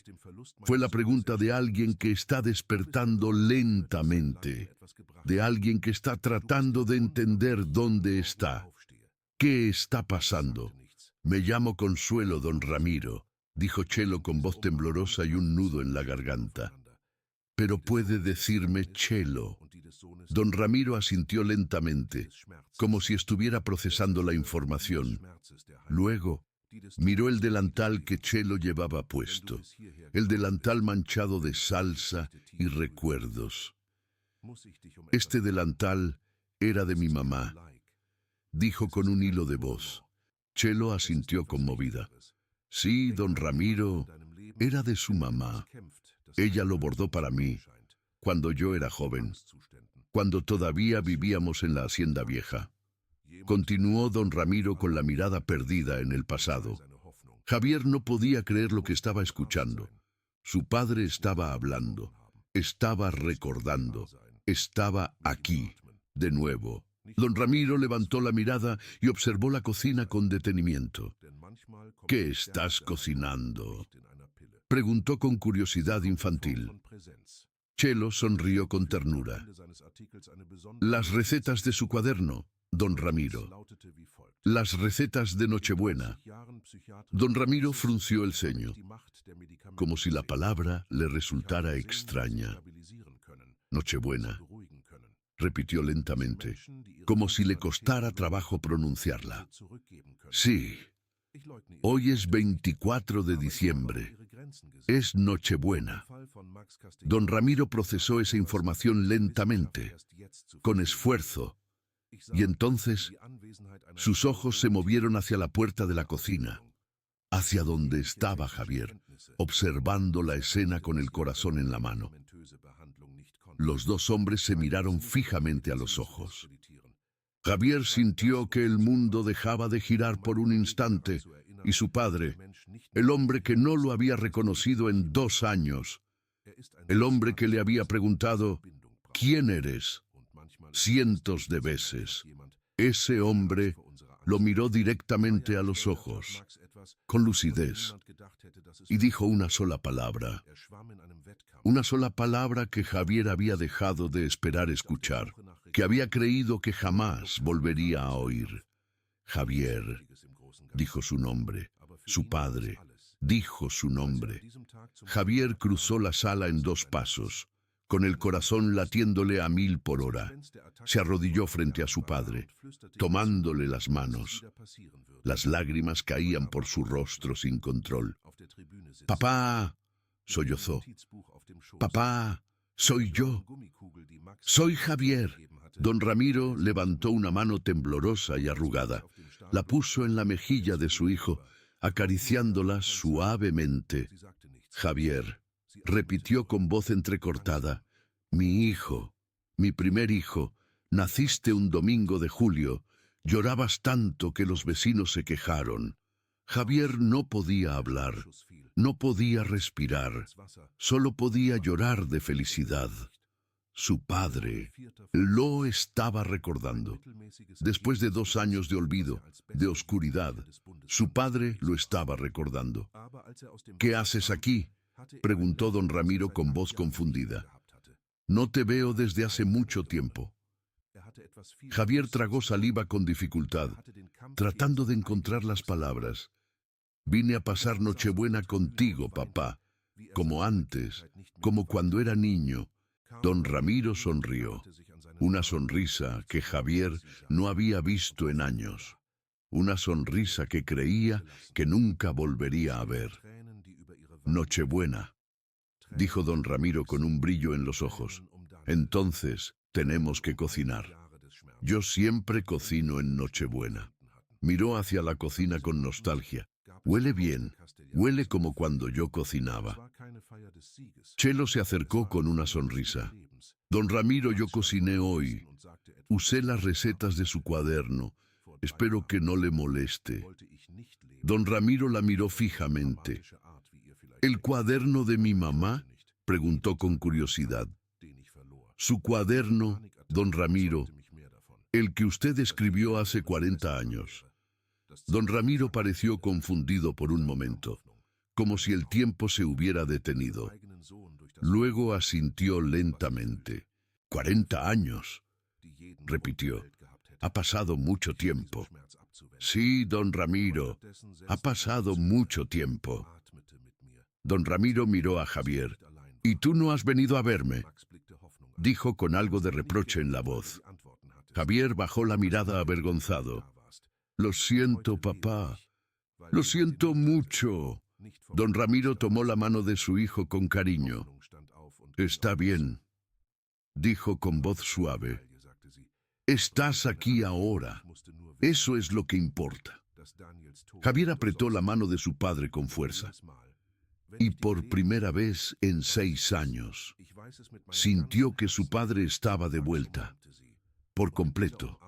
Fue la pregunta de alguien que está despertando lentamente, de alguien que está tratando de entender dónde está. ¿Qué está pasando? Me llamo Consuelo, don Ramiro, dijo Chelo con voz temblorosa y un nudo en la garganta. Pero puede decirme Chelo. Don Ramiro asintió lentamente, como si estuviera procesando la información. Luego, miró el delantal que Chelo llevaba puesto, el delantal manchado de salsa y recuerdos. Este delantal era de mi mamá, dijo con un hilo de voz. Chelo asintió conmovida. Sí, don Ramiro, era de su mamá. Ella lo bordó para mí, cuando yo era joven, cuando todavía vivíamos en la hacienda vieja. Continuó don Ramiro con la mirada perdida en el pasado. Javier no podía creer lo que estaba escuchando. Su padre estaba hablando, estaba recordando, estaba aquí, de nuevo. Don Ramiro levantó la mirada y observó la cocina con detenimiento. ¿Qué estás cocinando?, preguntó con curiosidad infantil. Chelo sonrió con ternura. Las recetas de su cuaderno, don Ramiro. Las recetas de Nochebuena. Don Ramiro frunció el ceño, como si la palabra le resultara extraña. Nochebuena, repitió lentamente, como si le costara trabajo pronunciarla. Sí, hoy es 24 de diciembre. Es Nochebuena. Don Ramiro procesó esa información lentamente, con esfuerzo, y entonces sus ojos se movieron hacia la puerta de la cocina, hacia donde estaba Javier, observando la escena con el corazón en la mano. Los 2 hombres se miraron fijamente a los ojos. Javier sintió que el mundo dejaba de girar por un instante, y su padre, el hombre que no lo había reconocido en 2 años, el hombre que le había preguntado, ¿quién eres? Cientos de veces. Ese hombre lo miró directamente a los ojos, con lucidez, y dijo una sola palabra que Javier había dejado de esperar escuchar, que había creído que jamás volvería a oír. Javier dijo su nombre, su padre dijo su nombre. Javier cruzó la sala en 2 pasos, con el corazón latiéndole a 1000 por hora. Se arrodilló frente a su padre, tomándole las manos. Las lágrimas caían por su rostro sin control. «Papá», sollozó. «Papá, soy yo. Soy Javier». Don Ramiro levantó una mano temblorosa y arrugada. La puso en la mejilla de su hijo, acariciándola suavemente. «Javier», repitió con voz entrecortada, «mi hijo, mi primer hijo, naciste un domingo de julio, llorabas tanto que los vecinos se quejaron». Javier no podía hablar, no podía respirar, solo podía llorar de felicidad. Su padre lo estaba recordando. Después de 2 años de olvido, de oscuridad, su padre lo estaba recordando. «¿Qué haces aquí?», preguntó don Ramiro con voz confundida. «No te veo desde hace mucho tiempo». Javier tragó saliva con dificultad, tratando de encontrar las palabras. «Vine a pasar Nochebuena contigo, papá, como antes, como cuando era niño». Don Ramiro sonrió, una sonrisa que Javier no había visto en años, una sonrisa que creía que nunca volvería a ver. «Nochebuena», dijo don Ramiro con un brillo en los ojos. «Entonces tenemos que cocinar. Yo siempre cocino en Nochebuena». Miró hacia la cocina con nostalgia. «Huele bien, huele como cuando yo cocinaba». Chelo se acercó con una sonrisa. «Don Ramiro, yo cociné hoy. Usé las recetas de su cuaderno. Espero que no le moleste». Don Ramiro la miró fijamente. «¿El cuaderno de mi mamá?», preguntó con curiosidad. «Su cuaderno, don Ramiro, el que usted escribió hace 40 años». Don Ramiro pareció confundido por un momento, como si el tiempo se hubiera detenido. Luego asintió lentamente. «40 años», repitió. «Ha pasado mucho tiempo». «Sí, don Ramiro, ha pasado mucho tiempo». Don Ramiro miró a Javier. «¿Y tú no has venido a verme?», dijo con algo de reproche en la voz. Javier bajó la mirada avergonzado. «Lo siento, papá. Lo siento mucho». Don Ramiro tomó la mano de su hijo con cariño. «Está bien», dijo con voz suave. «Estás aquí ahora. Eso es lo que importa». Javier apretó la mano de su padre con fuerza. Y por primera vez en 6 años, sintió que su padre estaba de vuelta, por completo.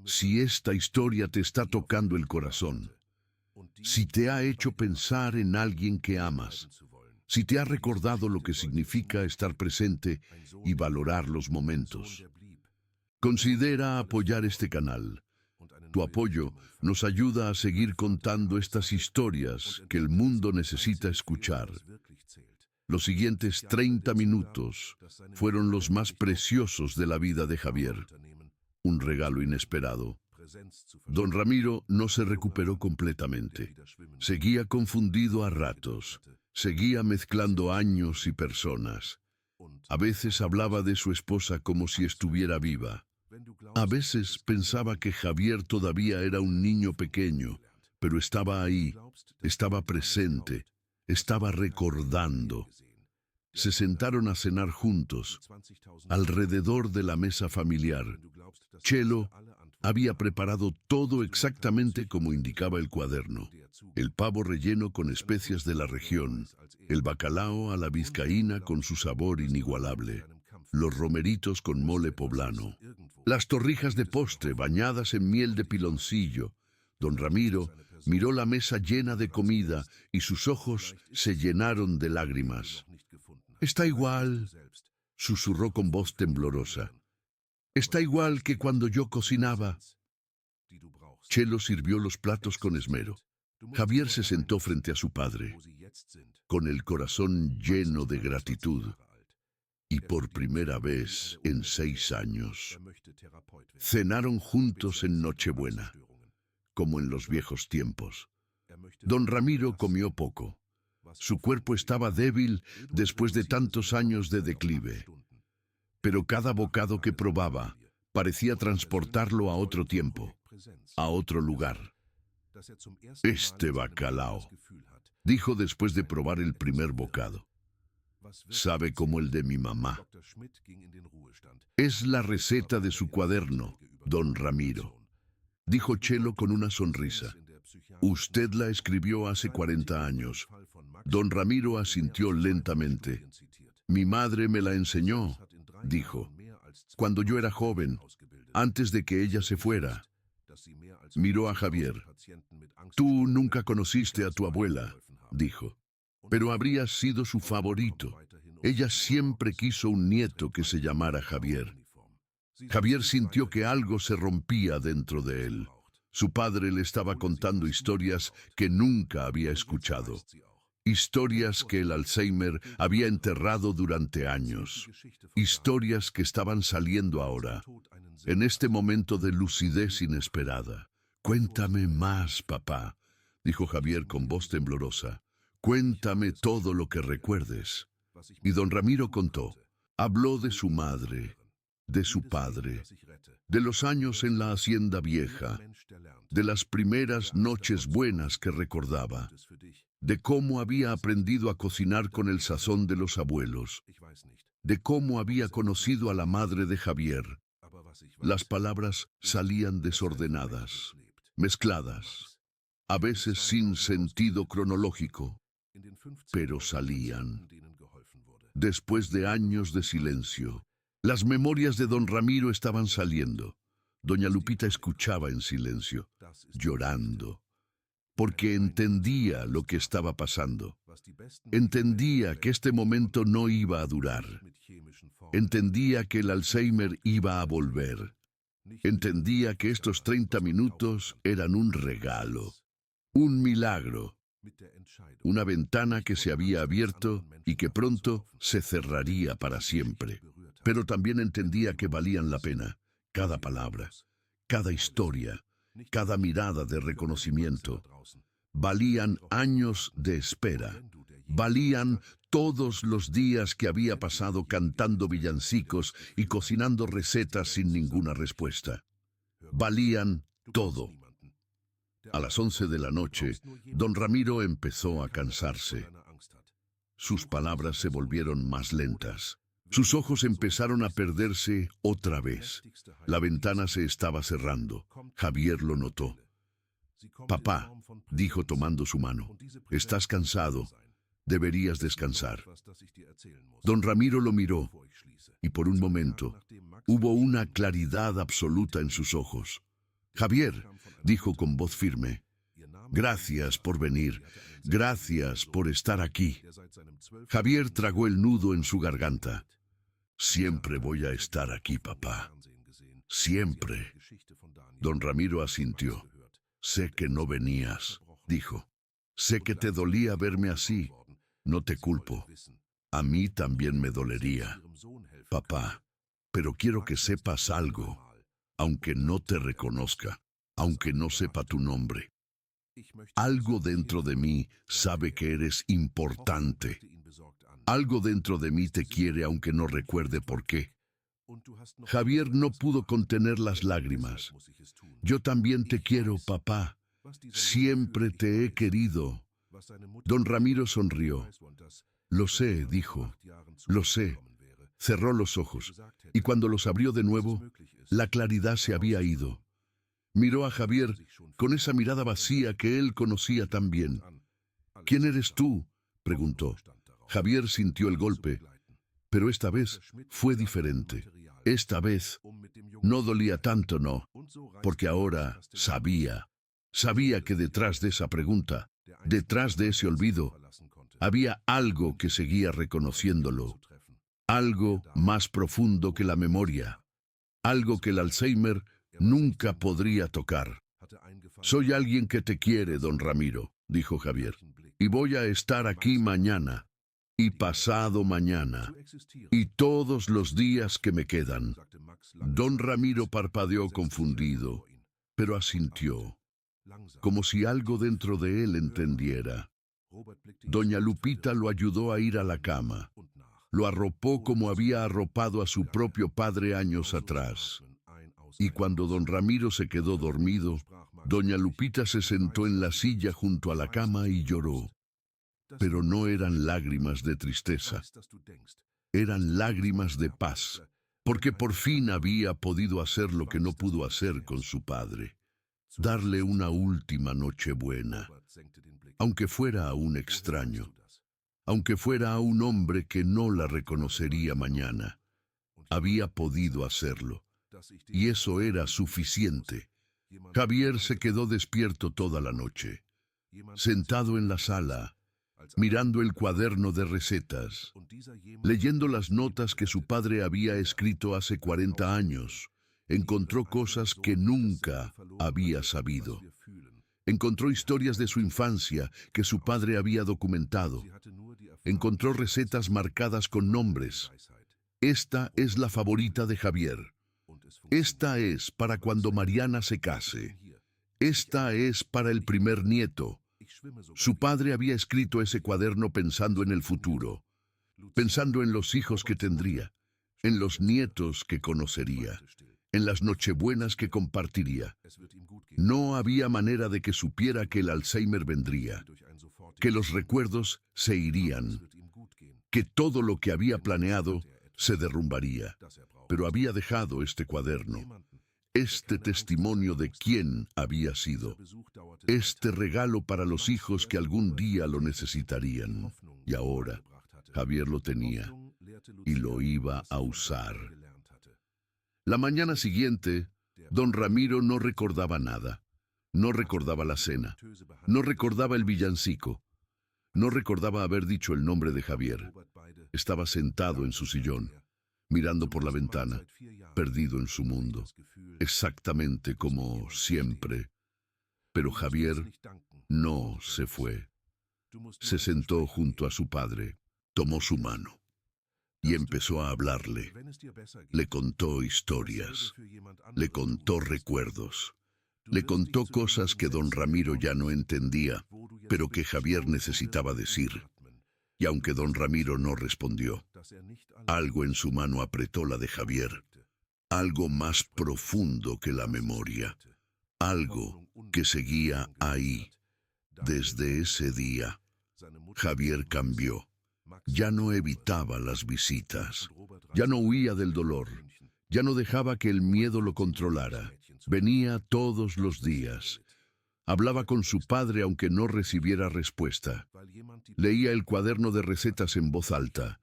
Si esta historia te está tocando el corazón, si te ha hecho pensar en alguien que amas, si te ha recordado lo que significa estar presente y valorar los momentos, considera apoyar este canal. Tu apoyo nos ayuda a seguir contando estas historias que el mundo necesita escuchar. Los siguientes 30 minutos fueron los más preciosos de la vida de Javier. Un regalo inesperado. Don Ramiro no se recuperó completamente. Seguía confundido a ratos. Seguía mezclando años y personas. A veces hablaba de su esposa como si estuviera viva. A veces pensaba que Javier todavía era un niño pequeño, pero estaba ahí, estaba presente, estaba recordando. Se sentaron a cenar juntos, alrededor de la mesa familiar. Chelo había preparado todo exactamente como indicaba el cuaderno. El pavo relleno con especias de la región, el bacalao a la vizcaína con su sabor inigualable, los romeritos con mole poblano, las torrijas de postre bañadas en miel de piloncillo. Don Ramiro miró la mesa llena de comida y sus ojos se llenaron de lágrimas. Está igual, susurró con voz temblorosa. Está igual que cuando yo cocinaba. Chelo sirvió los platos con esmero. Javier se sentó frente a su padre, con el corazón lleno de gratitud. Y por primera vez en 6 años, cenaron juntos en Nochebuena, como en los viejos tiempos. Don Ramiro comió poco. Su cuerpo estaba débil después de tantos años de declive. Pero cada bocado que probaba parecía transportarlo a otro tiempo, a otro lugar. Este bacalao, dijo después de probar el primer bocado, sabe como el de mi mamá. Es la receta de su cuaderno, don Ramiro, dijo Chelo con una sonrisa. Usted la escribió hace 40 años. Don Ramiro asintió lentamente. Mi madre me la enseñó, dijo, cuando yo era joven, antes de que ella se fuera. Miró a Javier. Tú nunca conociste a tu abuela, dijo, pero habrías sido su favorito. Ella siempre quiso un nieto que se llamara Javier. Javier sintió que algo se rompía dentro de él. Su padre le estaba contando historias que nunca había escuchado. Historias que el Alzheimer había enterrado durante años. Historias que estaban saliendo ahora, en este momento de lucidez inesperada. Cuéntame más, papá, dijo Javier con voz temblorosa. Cuéntame todo lo que recuerdes. Y don Ramiro contó. Habló de su madre, de su padre, de los años en la hacienda vieja, de las primeras noches buenas que recordaba, de cómo había aprendido a cocinar con el sazón de los abuelos, de cómo había conocido a la madre de Javier. Las palabras salían desordenadas, mezcladas, a veces sin sentido cronológico, pero salían. Después de años de silencio, las memorias de don Ramiro estaban saliendo. Doña Lupita escuchaba en silencio, llorando, porque entendía lo que estaba pasando. Entendía que este momento no iba a durar. Entendía que el Alzheimer iba a volver. Entendía que estos 30 minutos eran un regalo, un milagro, una ventana que se había abierto y que pronto se cerraría para siempre. Pero también entendía que valían la pena cada palabra, cada historia, cada mirada de reconocimiento. Valían años de espera. Valían todos los días que había pasado cantando villancicos y cocinando recetas sin ninguna respuesta. Valían todo. A las 11 de la noche, don Ramiro empezó a cansarse. Sus palabras se volvieron más lentas. Sus ojos empezaron a perderse otra vez. La ventana se estaba cerrando. Javier lo notó. Papá, dijo tomando su mano, estás cansado. Deberías descansar. Don Ramiro lo miró y por un momento hubo una claridad absoluta en sus ojos. Javier, dijo con voz firme, gracias por venir, gracias por estar aquí. Javier tragó el nudo en su garganta. Siempre voy a estar aquí, papá. Siempre. Don Ramiro asintió. Sé que no venías, dijo. Sé que te dolía verme así. No te culpo. A mí también me dolería, papá. Pero quiero que sepas algo, aunque no te reconozca, aunque no sepa tu nombre. Algo dentro de mí sabe que eres importante. Algo dentro de mí te quiere aunque no recuerde por qué. Javier no pudo contener las lágrimas. Yo también te quiero, papá. Siempre te he querido. Don Ramiro sonrió. Lo sé, dijo. Lo sé. Cerró los ojos, y cuando los abrió de nuevo, la claridad se había ido. Miró a Javier con esa mirada vacía que él conocía tan bien. ¿Quién eres tú?, preguntó. Javier sintió el golpe, pero esta vez fue diferente. Esta vez no dolía tanto, no, porque ahora sabía que detrás de esa pregunta, detrás de ese olvido, Había algo que seguía reconociéndolo, algo más profundo que la memoria, algo que el Alzheimer nunca podría tocar. Soy alguien que te quiere, don Ramiro, dijo Javier, y voy a estar aquí mañana, y pasado mañana, y todos los días que me quedan. Don Ramiro parpadeó confundido, pero asintió, como si algo dentro de él entendiera. Doña Lupita lo ayudó a ir a la cama. Lo arropó como había arropado a su propio padre años atrás. Y cuando don Ramiro se quedó dormido, doña Lupita se sentó en la silla junto a la cama y lloró. Pero no eran lágrimas de tristeza, eran lágrimas de paz, porque por fin había podido hacer lo que no pudo hacer con su padre, darle una última noche buena, aunque fuera a un extraño, aunque fuera a un hombre que no la reconocería mañana. Había podido hacerlo, y eso era suficiente. Javier se quedó despierto toda la noche, sentado en la sala, mirando el cuaderno de recetas, leyendo las notas que su padre había escrito hace 40 años. Encontró cosas que nunca había sabido. Encontró historias de su infancia que su padre había documentado. Encontró recetas marcadas con nombres. Esta es la favorita de Javier. Esta es para cuando Mariana se case. Esta es para el primer nieto. Su padre había escrito ese cuaderno pensando en el futuro, pensando en los hijos que tendría, en los nietos que conocería, en las nochebuenas que compartiría. No había manera de que supiera que el Alzheimer vendría, que los recuerdos se irían, que todo lo que había planeado se derrumbaría. Pero había dejado este cuaderno, este testimonio de quién había sido, este regalo para los hijos que algún día lo necesitarían. Y ahora Javier lo tenía y lo iba a usar. La mañana siguiente, don Ramiro no recordaba nada. No recordaba la cena, no recordaba el villancico, no recordaba haber dicho el nombre de Javier. Estaba sentado en su sillón, mirando por la ventana, perdido en su mundo, exactamente como siempre. Pero Javier no se fue. Se sentó junto a su padre, tomó su mano y empezó a hablarle. Le contó historias, le contó recuerdos, le contó cosas que don Ramiro ya no entendía, pero que Javier necesitaba decir. Y aunque don Ramiro no respondió, algo en su mano apretó la de Javier, algo más profundo que la memoria, algo que seguía ahí. Desde ese día, Javier cambió. Ya no evitaba las visitas, ya no huía del dolor, ya no dejaba que el miedo lo controlara. Venía todos los días. Hablaba con su padre aunque no recibiera respuesta. Leía el cuaderno de recetas en voz alta.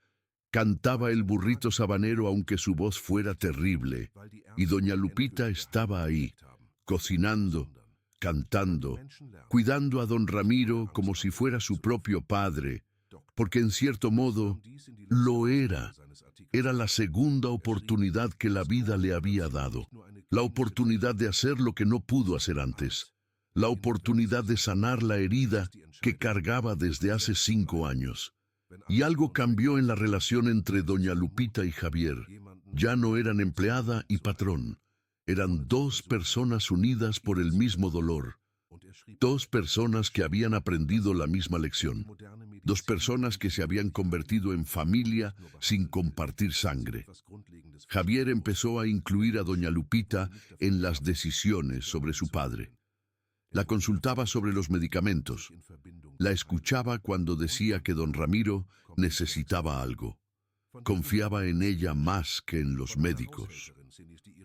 Cantaba el burrito sabanero aunque su voz fuera terrible. Y doña Lupita estaba ahí, cocinando, cantando, cuidando a don Ramiro como si fuera su propio padre, porque en cierto modo lo era. Era la segunda oportunidad que la vida le había dado, la oportunidad de hacer lo que no pudo hacer antes, la oportunidad de sanar la herida que cargaba desde hace 5 años. Y algo cambió en la relación entre doña Lupita y Javier. Ya no eran empleada y patrón, eran 2 personas unidas por el mismo dolor. 2 personas que habían aprendido la misma lección. 2 personas que se habían convertido en familia sin compartir sangre. Javier empezó a incluir a doña Lupita en las decisiones sobre su padre. La consultaba sobre los medicamentos. La escuchaba cuando decía que don Ramiro necesitaba algo. Confiaba en ella más que en los médicos,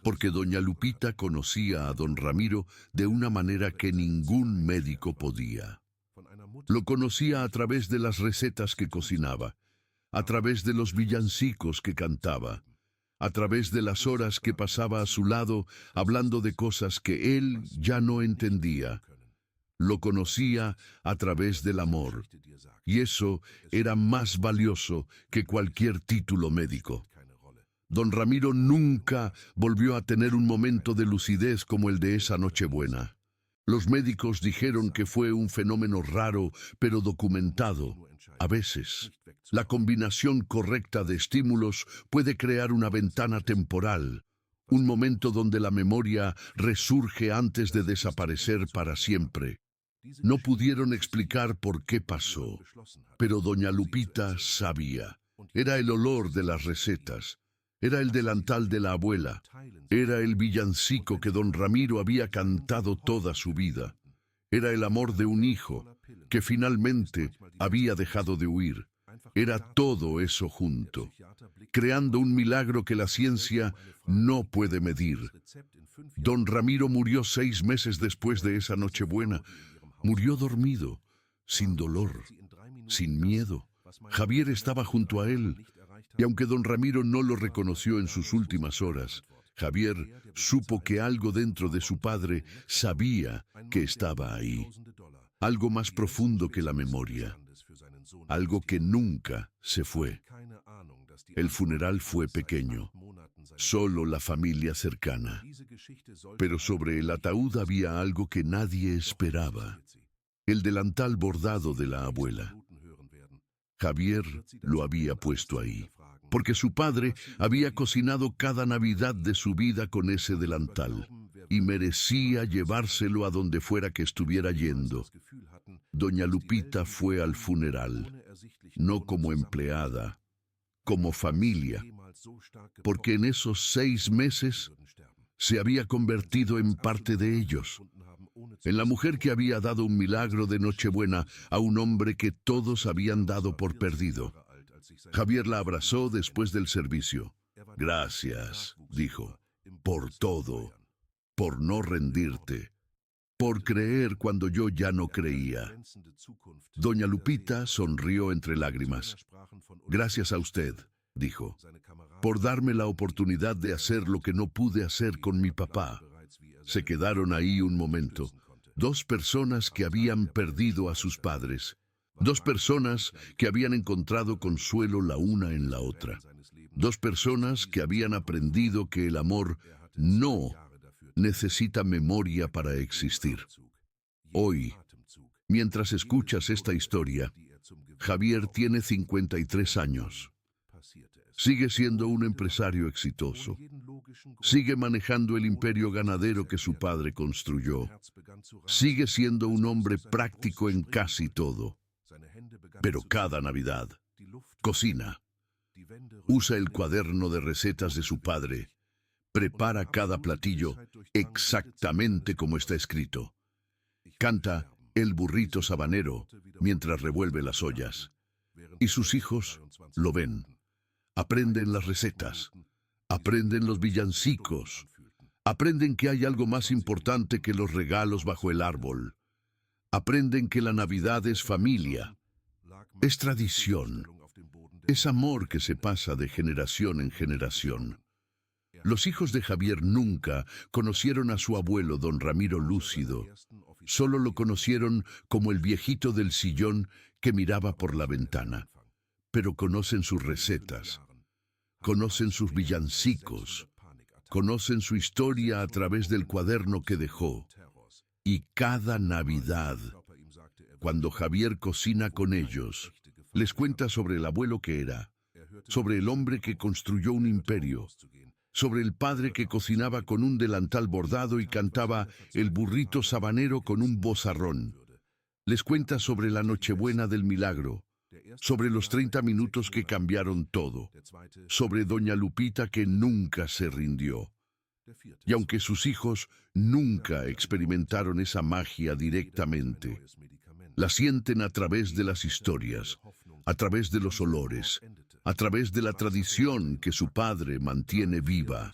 porque doña Lupita conocía a don Ramiro de una manera que ningún médico podía. Lo conocía a través de las recetas que cocinaba, a través de los villancicos que cantaba, a través de las horas que pasaba a su lado hablando de cosas que él ya no entendía. lo conocía a través del amor, y eso era más valioso que cualquier título médico. Don Ramiro nunca volvió a tener un momento de lucidez como el de esa Nochebuena. Los médicos dijeron que fue un fenómeno raro, pero documentado. A veces, la combinación correcta de estímulos puede crear una ventana temporal, un momento donde la memoria resurge antes de desaparecer para siempre. No pudieron explicar por qué pasó, pero doña Lupita sabía. Era el olor de las recetas. Era el delantal de la abuela. Era el villancico que don Ramiro había cantado toda su vida. Era el amor de un hijo que finalmente había dejado de huir. Era todo eso junto, creando un milagro que la ciencia no puede medir. Don Ramiro murió 6 meses después de esa Nochebuena. Murió dormido, sin dolor, sin miedo. Javier estaba junto a él. Y aunque don Ramiro no lo reconoció en sus últimas horas, Javier supo que algo dentro de su padre sabía que estaba ahí. Algo más profundo que la memoria. Algo que nunca se fue. El funeral fue pequeño. Solo la familia cercana. Pero sobre el ataúd había algo que nadie esperaba. El delantal bordado de la abuela. Javier lo había puesto ahí, porque su padre había cocinado cada Navidad de su vida con ese delantal, y merecía llevárselo a donde fuera que estuviera yendo. Doña Lupita fue al funeral, no como empleada, como familia, porque en esos 6 meses se había convertido en parte de ellos, en la mujer que había dado un milagro de Nochebuena a un hombre que todos habían dado por perdido. Javier la abrazó después del servicio. Gracias, dijo, por todo, por no rendirte, por creer cuando yo ya no creía. Doña Lupita sonrió entre lágrimas. Gracias a usted, dijo, por darme la oportunidad de hacer lo que no pude hacer con mi papá. Se quedaron ahí un momento. 2 personas que habían perdido a sus padres. 2 personas que habían encontrado consuelo la una en la otra. 2 personas que habían aprendido que el amor no necesita memoria para existir. Hoy, mientras escuchas esta historia, Javier tiene 53 años. Sigue siendo un empresario exitoso. Sigue manejando el imperio ganadero que su padre construyó. Sigue siendo un hombre práctico en casi todo. Pero cada Navidad, cocina. Usa el cuaderno de recetas de su padre. Prepara cada platillo exactamente como está escrito. Canta El burrito sabanero mientras revuelve las ollas. Y sus hijos lo ven. Aprenden las recetas. Aprenden los villancicos. Aprenden que hay algo más importante que los regalos bajo el árbol. Aprenden que la Navidad es familia. Es tradición. Es amor que se pasa de generación en generación. Los hijos de Javier nunca conocieron a su abuelo, don Ramiro lúcido. Solo lo conocieron como el viejito del sillón que miraba por la ventana. Pero conocen sus recetas, conocen sus villancicos, conocen su historia a través del cuaderno que dejó. Y cada Navidad, cuando Javier cocina con ellos, les cuenta sobre el abuelo que era, sobre el hombre que construyó un imperio, sobre el padre que cocinaba con un delantal bordado y cantaba el burrito sabanero con un vozarrón. Les cuenta sobre la Nochebuena del milagro, sobre los 30 minutos que cambiaron todo, sobre doña Lupita que nunca se rindió. Y aunque sus hijos nunca experimentaron esa magia directamente, la sienten a través de las historias, a través de los olores, a través de la tradición que su padre mantiene viva,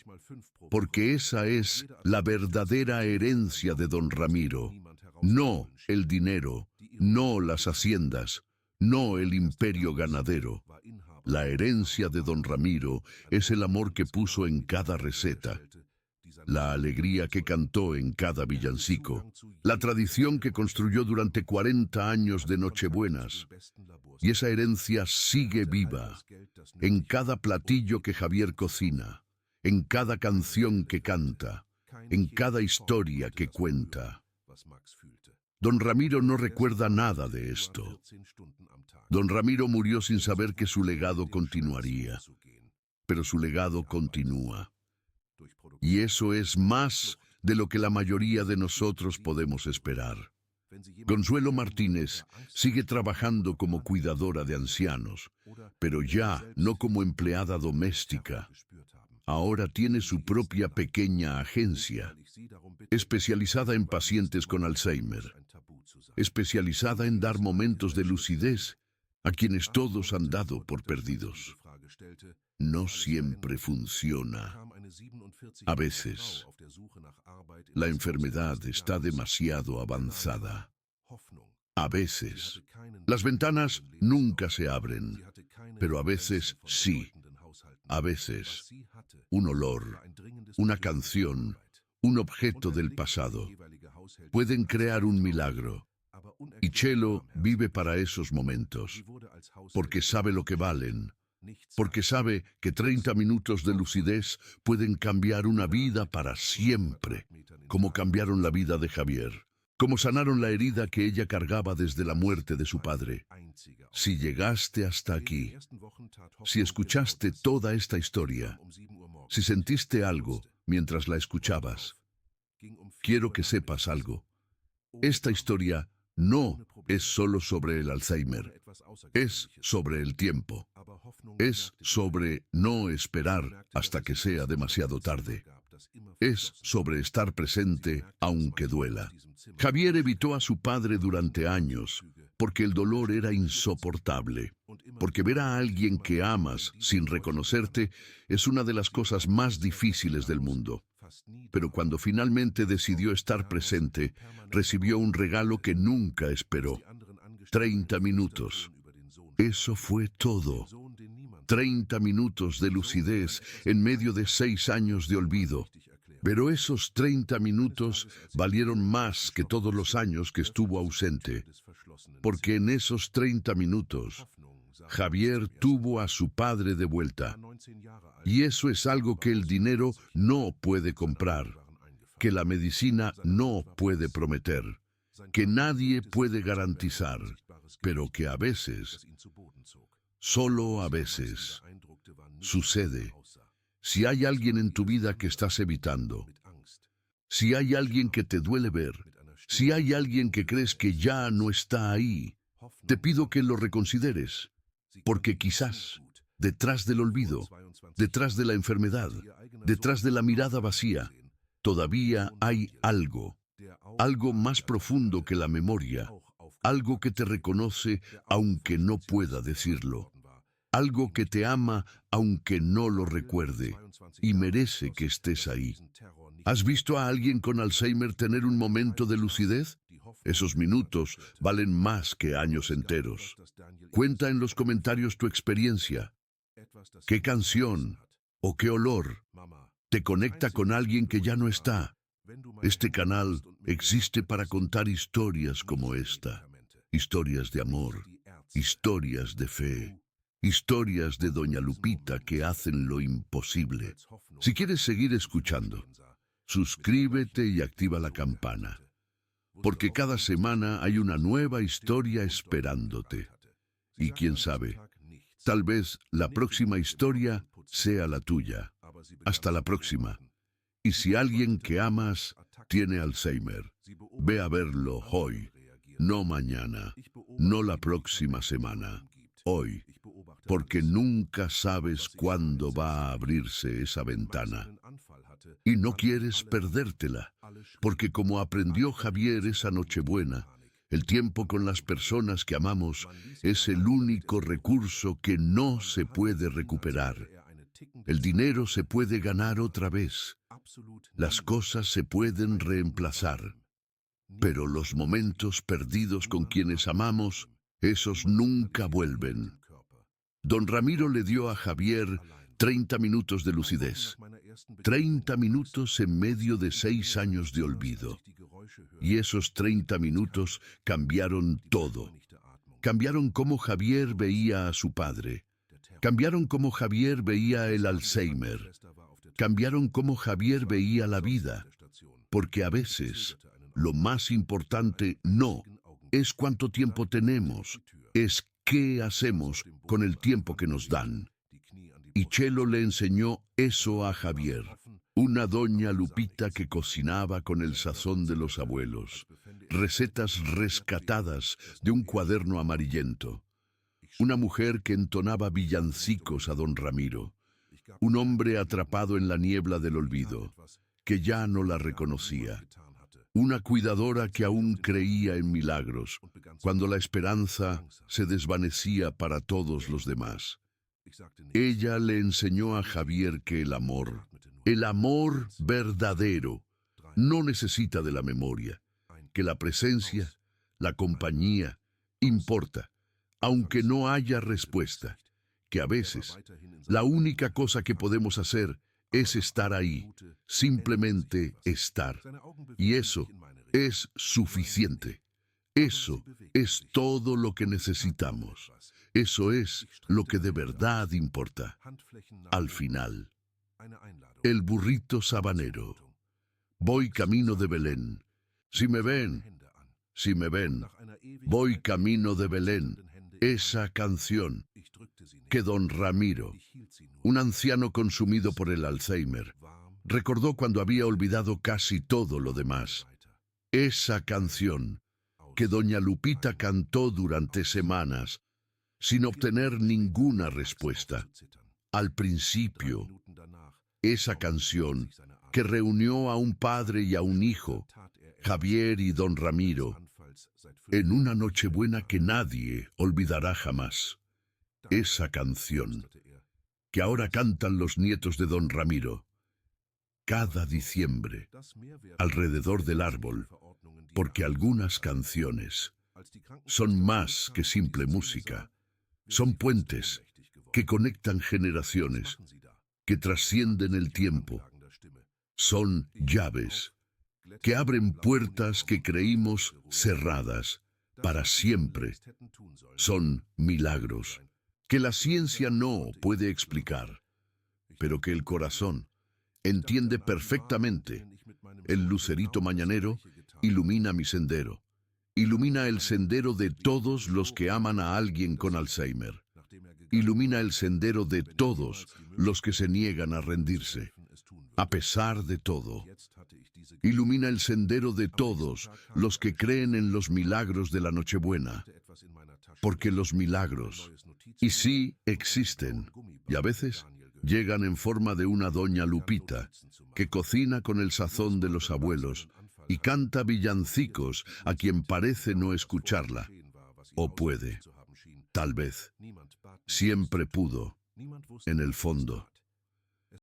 porque esa es la verdadera herencia de don Ramiro. No el dinero, no las haciendas, no el imperio ganadero. La herencia de don Ramiro es el amor que puso en cada receta, la alegría que cantó en cada villancico, la tradición que construyó durante 40 años de Nochebuenas. Y esa herencia sigue viva en cada platillo que Javier cocina, en cada canción que canta, en cada historia que cuenta. Don Ramiro no recuerda nada de esto. Don Ramiro murió sin saber que su legado continuaría, pero su legado continúa. Y eso es más de lo que la mayoría de nosotros podemos esperar. Consuelo Martínez sigue trabajando como cuidadora de ancianos, pero ya no como empleada doméstica. Ahora tiene su propia pequeña agencia, especializada en pacientes con Alzheimer, especializada en dar momentos de lucidez a quienes todos han dado por perdidos. No siempre funciona. A veces, la enfermedad está demasiado avanzada. A veces, las ventanas nunca se abren, pero a veces sí. A veces, un olor, una canción, un objeto del pasado pueden crear un milagro. Y Chelo vive para esos momentos, porque sabe lo que valen, porque sabe que 30 minutos de lucidez pueden cambiar una vida para siempre, como cambiaron la vida de Javier, como sanaron la herida que ella cargaba desde la muerte de su padre. Si llegaste hasta aquí, si escuchaste toda esta historia, si sentiste algo mientras la escuchabas, quiero que sepas algo. Esta historia no es solo sobre el Alzheimer, es sobre el tiempo, es sobre no esperar hasta que sea demasiado tarde, es sobre estar presente aunque duela. Javier evitó a su padre durante años porque el dolor era insoportable, porque ver a alguien que amas sin reconocerte es una de las cosas más difíciles del mundo. Pero cuando finalmente decidió estar presente, recibió un regalo que nunca esperó. 30 minutos. Eso fue todo. 30 minutos de lucidez en medio de 6 años de olvido. Pero esos 30 minutos valieron más que todos los años que estuvo ausente. Porque en esos 30 minutos, Javier tuvo a su padre de vuelta. Y eso es algo que el dinero no puede comprar, que la medicina no puede prometer, que nadie puede garantizar, pero que a veces, solo a veces, sucede. Si hay alguien en tu vida que estás evitando, si hay alguien que te duele ver, si hay alguien que crees que ya no está ahí, te pido que lo reconsideres, porque quizás, detrás del olvido, detrás de la enfermedad, detrás de la mirada vacía, todavía hay algo, algo más profundo que la memoria, algo que te reconoce aunque no pueda decirlo, algo que te ama aunque no lo recuerde y merece que estés ahí. ¿Has visto a alguien con Alzheimer tener un momento de lucidez? Esos minutos valen más que años enteros. Cuenta en los comentarios tu experiencia. ¿Qué canción o qué olor te conecta con alguien que ya no está? Este canal existe para contar historias como esta. Historias de amor, historias de fe, historias de Doña Lupita que hacen lo imposible. Si quieres seguir escuchando, suscríbete y activa la campana, porque cada semana hay una nueva historia esperándote. Y quién sabe, tal vez la próxima historia sea la tuya. Hasta la próxima. Y si alguien que amas tiene Alzheimer, ve a verlo hoy, no mañana, no la próxima semana, hoy, porque nunca sabes cuándo va a abrirse esa ventana. Y no quieres perdértela, porque como aprendió Javier esa Nochebuena, el tiempo con las personas que amamos es el único recurso que no se puede recuperar. El dinero se puede ganar otra vez, las cosas se pueden reemplazar, pero los momentos perdidos con quienes amamos, esos nunca vuelven. Don Ramiro le dio a Javier 30 minutos de lucidez. 30 minutos en medio de 6 años de olvido. Y esos 30 minutos cambiaron todo. Cambiaron cómo Javier veía a su padre. Cambiaron cómo Javier veía el Alzheimer. Cambiaron cómo Javier veía la vida. Porque a veces, lo más importante no es cuánto tiempo tenemos, es qué hacemos con el tiempo que nos dan. Y Chelo le enseñó eso a Javier, una doña Lupita que cocinaba con el sazón de los abuelos, recetas rescatadas de un cuaderno amarillento, una mujer que entonaba villancicos a don Ramiro, un hombre atrapado en la niebla del olvido, que ya no la reconocía, una cuidadora que aún creía en milagros, cuando la esperanza se desvanecía para todos los demás. Ella le enseñó a Javier que el amor verdadero, no necesita de la memoria, que la presencia, la compañía, importa, aunque no haya respuesta, que a veces la única cosa que podemos hacer es estar ahí, simplemente estar. Y eso es suficiente. Eso es todo lo que necesitamos. Eso es lo que de verdad importa. Al final, el burrito sabanero. Voy camino de Belén. Si me ven, voy camino de Belén. Esa canción que don Ramiro, un anciano consumido por el Alzheimer, recordó cuando había olvidado casi todo lo demás. Esa canción que doña Lupita cantó durante semanas, sin obtener ninguna respuesta. Al principio, esa canción que reunió a un padre y a un hijo, Javier y don Ramiro, en una Nochebuena que nadie olvidará jamás. Esa canción que ahora cantan los nietos de don Ramiro, cada diciembre, alrededor del árbol, porque algunas canciones son más que simple música, son puentes que conectan generaciones, que trascienden el tiempo, son llaves que abren puertas que creímos cerradas para siempre, son milagros que la ciencia no puede explicar, pero que el corazón entiende perfectamente. El lucerito mañanero ilumina mi sendero, ilumina el sendero de todos los que aman a alguien con Alzheimer, ilumina el sendero de todos los que se niegan a rendirse, a pesar de todo. Ilumina el sendero de todos los que creen en los milagros de la Nochebuena, porque los milagros, y sí existen, y a veces llegan en forma de una doña Lupita, que cocina con el sazón de los abuelos y canta villancicos a quien parece no escucharla, o puede, tal vez, siempre pudo, en el fondo.